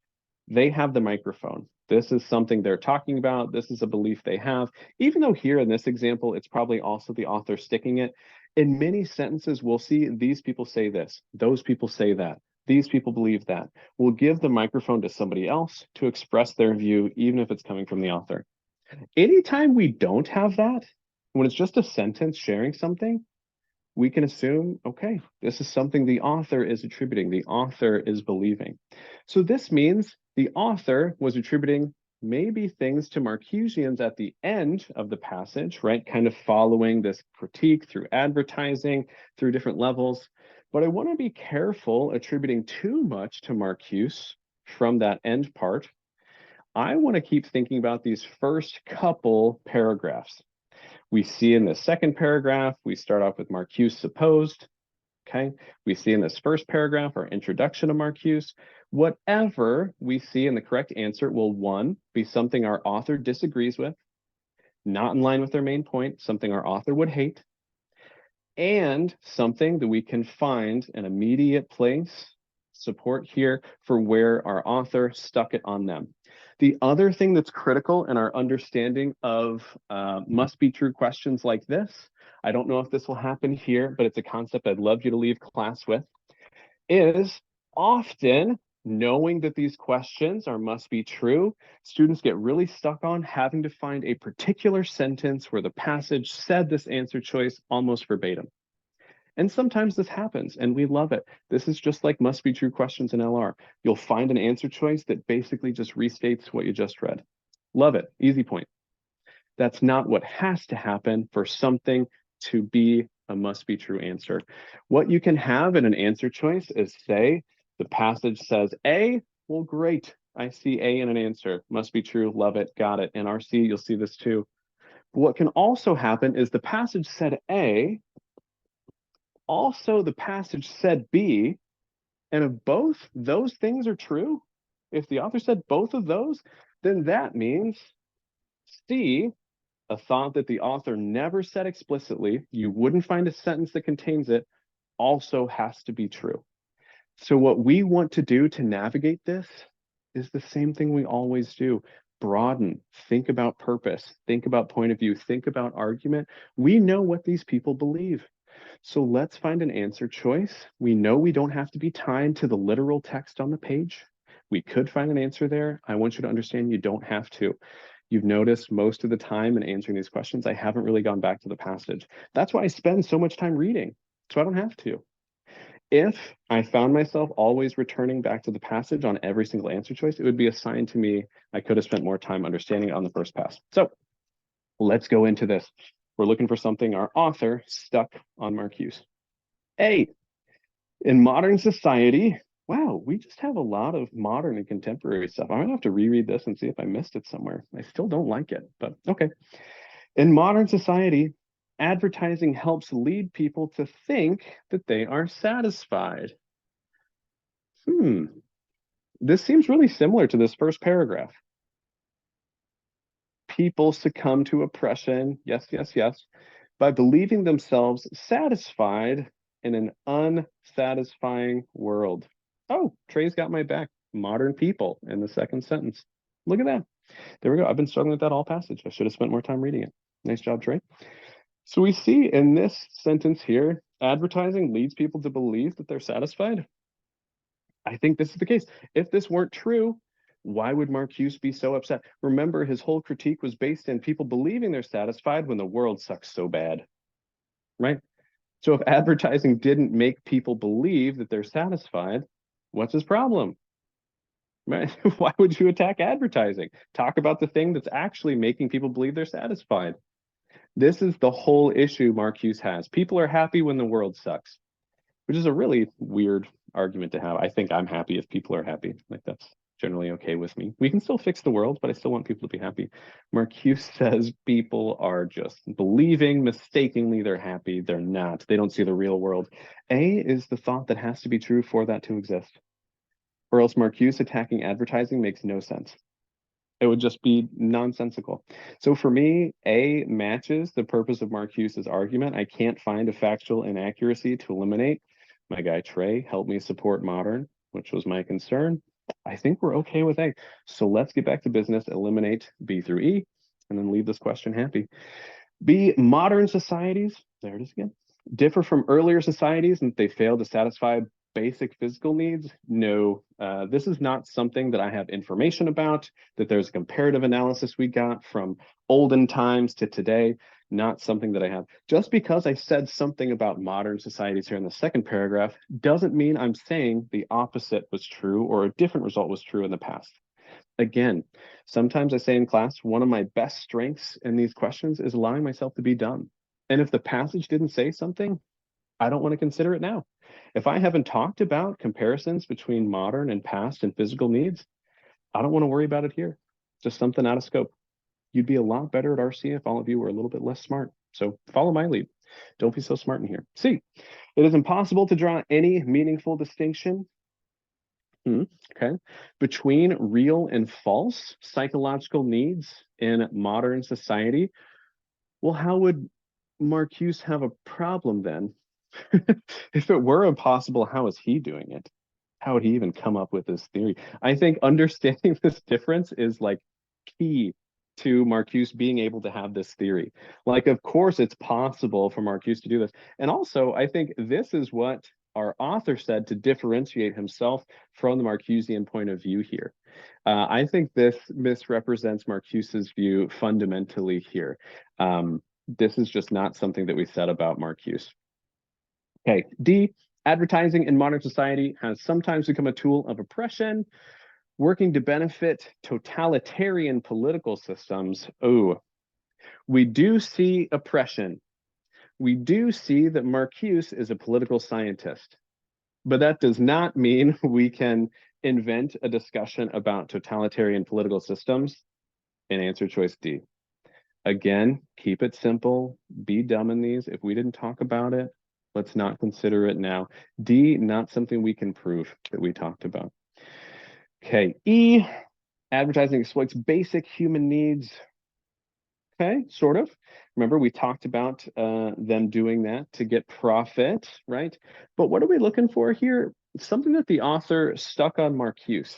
they have the microphone. This is something they're talking about. This is a belief they have. Even though here in this example, it's probably also the author sticking it. In many sentences, we'll see these people say this, those people say that. These people believe that. We'll give the microphone to somebody else to express their view, even if it's coming from the author. Anytime we don't have that, when it's just a sentence sharing something, we can assume, okay, this is something the author is attributing, the author is believing. So this means the author was attributing maybe things to Marcusians at the end of the passage, right? Kind of following this critique through advertising, through different levels. But I want to be careful attributing too much to Marcuse from that end part. I want to keep thinking about these first couple paragraphs. We see in the second paragraph, we start off with Marcuse supposed. Okay. We see in this first paragraph our introduction to Marcuse. Whatever we see in the correct answer will, one, be something our author disagrees with, not in line with their main point, something our author would hate, and something that we can find an immediate place, support here for where our author stuck it on them. The other thing that's critical in our understanding of must be true questions like this, I don't know if this will happen here, but it's a concept I'd love you to leave class with, is often knowing that these questions are must be true, students get really stuck on having to find a particular sentence where the passage said this answer choice almost verbatim. And sometimes this happens, and we love it. This is just like must be true questions in LR. You'll find an answer choice that basically just restates what you just read. Love it. Easy point. That's not what has to happen for something to be a must be true answer. What you can have in an answer choice is say the passage says A, well, great. I see A in an answer. Must be true. Love it. Got it. In RC, you'll see this too. But what can also happen is the passage said A, also the passage said B, and if both those things are true, if the author said both of those, then that means C, a thought that the author never said explicitly, you wouldn't find a sentence that contains it, also has to be true. So what we want to do to navigate this is the same thing we always do. Broaden, think about purpose, think about point of view, think about argument. We know what these people believe. So let's find an answer choice. We know we don't have to be tied to the literal text on the page. We could find an answer there. I want you to understand you don't have to. You've noticed most of the time in answering these questions, I haven't really gone back to the passage. That's why I spend so much time reading, so I don't have to. If I found myself always returning back to the passage on every single answer choice, it would be a sign to me I could have spent more time understanding it on the first pass. So let's go into this. We're looking for something our author stuck on Marcuse. A, in modern society, wow, we just have a lot of modern and contemporary stuff. I'm gonna have to reread this and see if I missed it somewhere. I still don't like it, but okay. In modern society, advertising helps lead people to think that they are satisfied. This seems really similar to this first paragraph. People succumb to oppression, yes, yes, yes, by believing themselves satisfied in an unsatisfying world. Oh, Trey's got my back. Modern people in the second sentence. Look at that. There we go. I've been struggling with that all passage. I should have spent more time reading it. Nice job, Trey. So we see in this sentence here, advertising leads people to believe that they're satisfied. I think this is the case. If this weren't true, why would Marcuse be so upset? Remember, his whole critique was based in people believing they're satisfied when the world sucks so bad, right? So if advertising didn't make people believe that they're satisfied, what's his problem? Right? Why would you attack advertising? Talk about the thing that's actually making people believe they're satisfied. This is the whole issue Marcuse has. People are happy when the world sucks, which is a really weird argument to have. I think I'm happy if people are happy. Like, that's generally okay with me. We can still fix the world, but I still want people to be happy. Marcuse says people are just believing mistakenly they're happy. They're not. They don't see the real world. A is the thought that has to be true for that to exist. Or else Marcuse attacking advertising makes no sense. It would just be nonsensical. So for me, A matches the purpose of Marcuse's argument. I can't find a factual inaccuracy to eliminate. My guy Trey helped me support modern, which was my concern. I think we're okay with A. So let's get back to business, eliminate B through E, and then leave this question happy. B, modern societies, there it is again, differ from earlier societies and they fail to satisfy basic physical needs. No, this is not something that I have information about, that there's a comparative analysis we got from olden times to today, not something that I have. Just because I said something about modern societies here in the second paragraph doesn't mean I'm saying the opposite was true or a different result was true in the past. Again, sometimes I say in class, one of my best strengths in these questions is allowing myself to be dumb. And if the passage didn't say something, I don't want to consider it now. If I haven't talked about comparisons between modern and past and physical needs, I don't want to worry about it here. Just something out of scope. You'd be a lot better at RC if all of you were a little bit less smart. So follow my lead. Don't be so smart in here. C, it is impossible to draw any meaningful distinction between real and false psychological needs in modern society. Well, how would Marcuse have a problem then? If it were impossible, how is he doing it? How would he even come up with this theory? I think understanding this difference is like key to Marcuse being able to have this theory. Like, of course, it's possible for Marcuse to do this. And also, I think this is what our author said to differentiate himself from the Marcusean point of view here. I think this misrepresents Marcuse's view fundamentally here. This is just not something that we said about Marcuse. Okay, D, advertising in modern society has sometimes become a tool of oppression, working to benefit totalitarian political systems. Oh, we do see oppression. We do see that Marcuse is a political scientist, but that does not mean we can invent a discussion about totalitarian political systems in answer choice D. Again, keep it simple, be dumb in these. If we didn't talk about it, let's not consider it now. D, not something we can prove that we talked about. Okay, E, advertising exploits basic human needs. Okay, sort of. Remember, we talked about them doing that to get profit, right? But what are we looking for here? Something that the author stuck on Marcuse.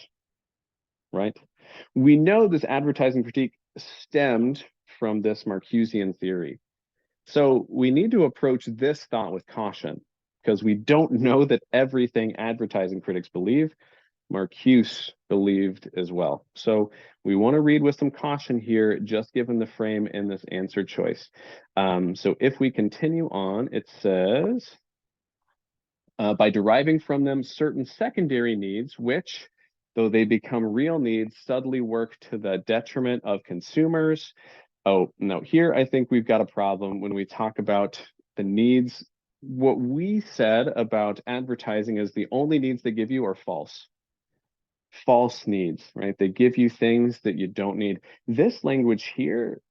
right? We know this advertising critique stemmed from this Marcusean theory. So we need to approach this thought with caution because we don't know that everything advertising critics believe, Marcuse believed as well. So we want to read with some caution here, just given the frame in this answer choice. So if we continue on, it says, by deriving from them certain secondary needs, which, though they become real needs, subtly work to the detriment of consumers. Oh, no, here I think we've got a problem when we talk about the needs. What we said about advertising is the only needs they give you are false. False needs, right? They give you things that you don't need. This language here,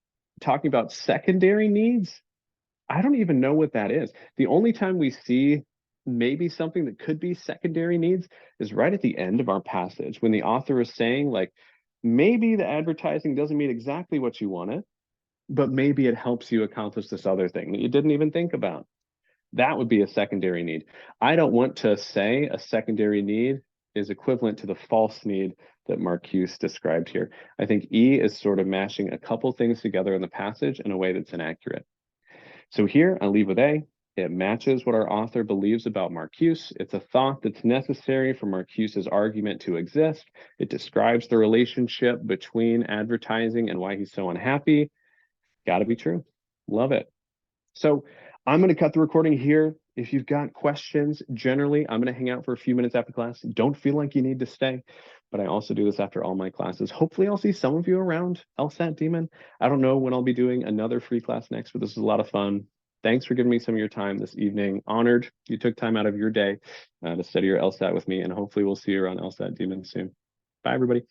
talking about secondary needs, I don't even know what that is. The only time we see maybe something that could be secondary needs is right at the end of our passage when the author is saying, like, maybe the advertising doesn't mean exactly what you wanted, but maybe it helps you accomplish this other thing that you didn't even think about. That would be a secondary need. I don't want to say a secondary need is equivalent to the false need that Marcuse described here. I think E is sort of mashing a couple things together in the passage in a way that's inaccurate. So here I leave with A. It matches what our author believes about Marcuse. It's a thought that's necessary for Marcuse's argument to exist. It describes the relationship between advertising and why he's so unhappy. Got to be true. Love it. So I'm going to cut the recording here. If you've got questions, generally, I'm going to hang out for a few minutes after class. Don't feel like you need to stay, but I also do this after all my classes. Hopefully, I'll see some of you around LSAT Demon. I don't know when I'll be doing another free class next, but this is a lot of fun. Thanks for giving me some of your time this evening. Honored you took time out of your day to study your LSAT with me, and hopefully we'll see you around LSAT Demon soon. Bye, everybody.